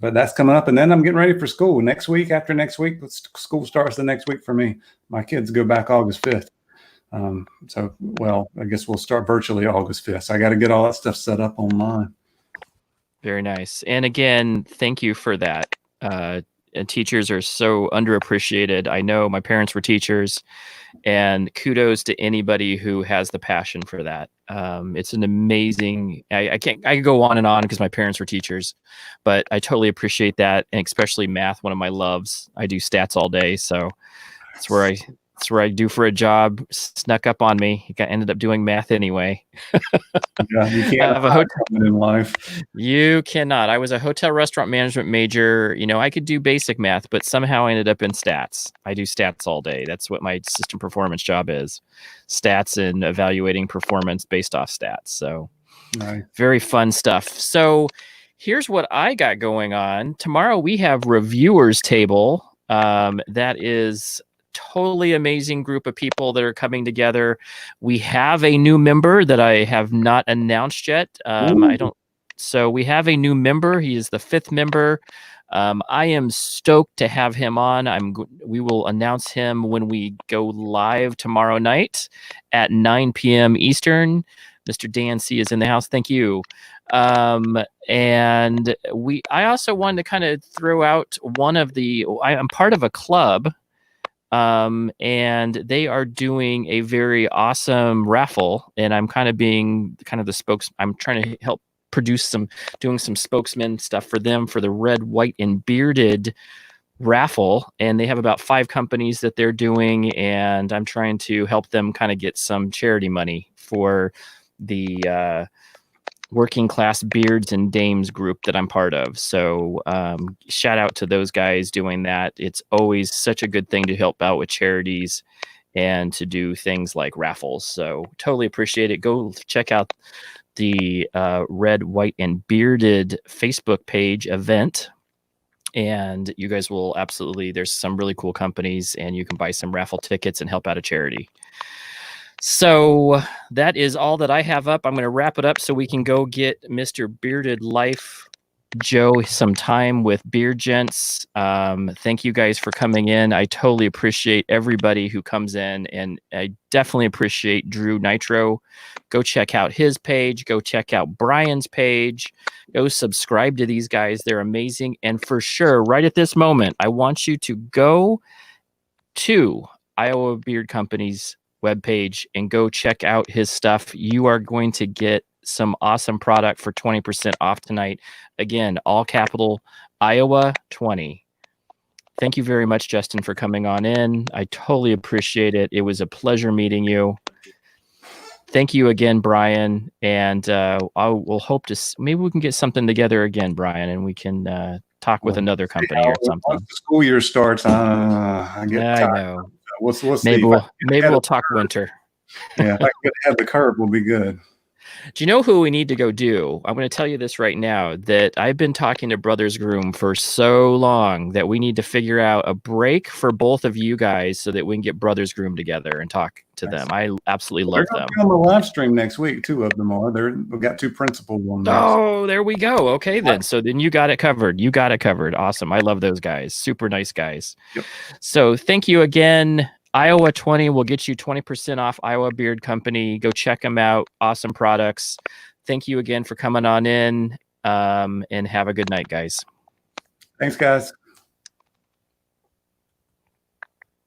[SPEAKER 3] But that's coming up, and then I'm getting ready for school next week. After next week, school starts the next week for me. My kids go back August 5th. So, well, I guess we'll start virtually August 5th. So I got to get all that stuff set up online.
[SPEAKER 1] Very nice. And again, thank you for that. Teachers are so underappreciated. I know my parents were teachers, and kudos to anybody who has the passion for that. It's an amazing, I could go on and on because my parents were teachers, but I totally appreciate that. And especially math, one of my loves. I do stats all day. So that's where I do for a job. Snuck up on me. I ended up doing math anyway.
[SPEAKER 3] Yeah, you can't have a hotel in life.
[SPEAKER 1] You cannot. I was a hotel restaurant management major. You know, I could do basic math, but somehow I ended up in stats. I do stats all day. That's what my system performance job is. Stats and evaluating performance based off stats. So very fun stuff. So here's what I got going on. Tomorrow we have reviewers table. That is totally amazing group of people that are coming together. We have a new member that I have not announced yet. So we have a new member. He is the 5th member. I am stoked to have him on. We will announce him when we go live tomorrow night at 9 p.m. Eastern. Mr. Dan C is in the house. Thank you. And I also wanted to kind of throw out I'm part of a club. And they are doing a very awesome raffle, and I'm kind of being the I'm trying to help produce doing some spokesman stuff for them for the red, white, and bearded raffle, and they have about 5 companies that they're doing, and I'm trying to help them kind of get some charity money for the working class beards and dames group that I'm part of. So shout out to those guys doing that. It's always such a good thing to help out with charities and to do things like raffles. So totally appreciate it. Go check out the Red, White, and Bearded Facebook page event. And you guys will absolutely, there's some really cool companies, and you can buy some raffle tickets and help out a charity. So that is all that I have up. I'm going to wrap it up so we can go get Mr. Bearded Life Joe some time with Beard Gents. Thank you guys for coming in. I totally appreciate everybody who comes in, and I definitely appreciate Drew Nitro. Go check out his page. Go check out Bryan's page. Go subscribe to these guys. They're amazing. And for sure, right at this moment, I want you to go to Iowa Beard Company's webpage and go check out his stuff. You are going to get some awesome product for 20% off tonight. Again, all capital Iowa 20. Thank you very much, Justin, for coming on in. I totally appreciate it. It was a pleasure meeting you. Thank you again, Bryan. And I will hope to, maybe we can get something together again, Bryan, and we can talk with another company or something.
[SPEAKER 3] Once the school year starts, I get tired.
[SPEAKER 1] I know.
[SPEAKER 3] We'll
[SPEAKER 1] Maybe
[SPEAKER 3] see.
[SPEAKER 1] we'll talk winter.
[SPEAKER 3] Yeah, if I can get ahead of the curve, we'll be good.
[SPEAKER 1] Do you know who we need to go do? I'm going to tell you this right now, that I've been talking to Brothers Groom for so long that we need to figure out a break for both of you guys so that we can get Brothers Groom together and talk to them. I absolutely love them.
[SPEAKER 3] They're on the live stream next week. 2 of them are. We've got 2 principals on there.
[SPEAKER 1] Oh, there we go. Okay, then. So then you got it covered. You got it covered. Awesome. I love those guys. Super nice guys.
[SPEAKER 3] Yep.
[SPEAKER 1] So thank you again. Iowa 20 will get you 20% off Iowa Beard Company. Go check them out. Awesome products. Thank you again for coming on in, and have a good night, guys.
[SPEAKER 3] Thanks, guys.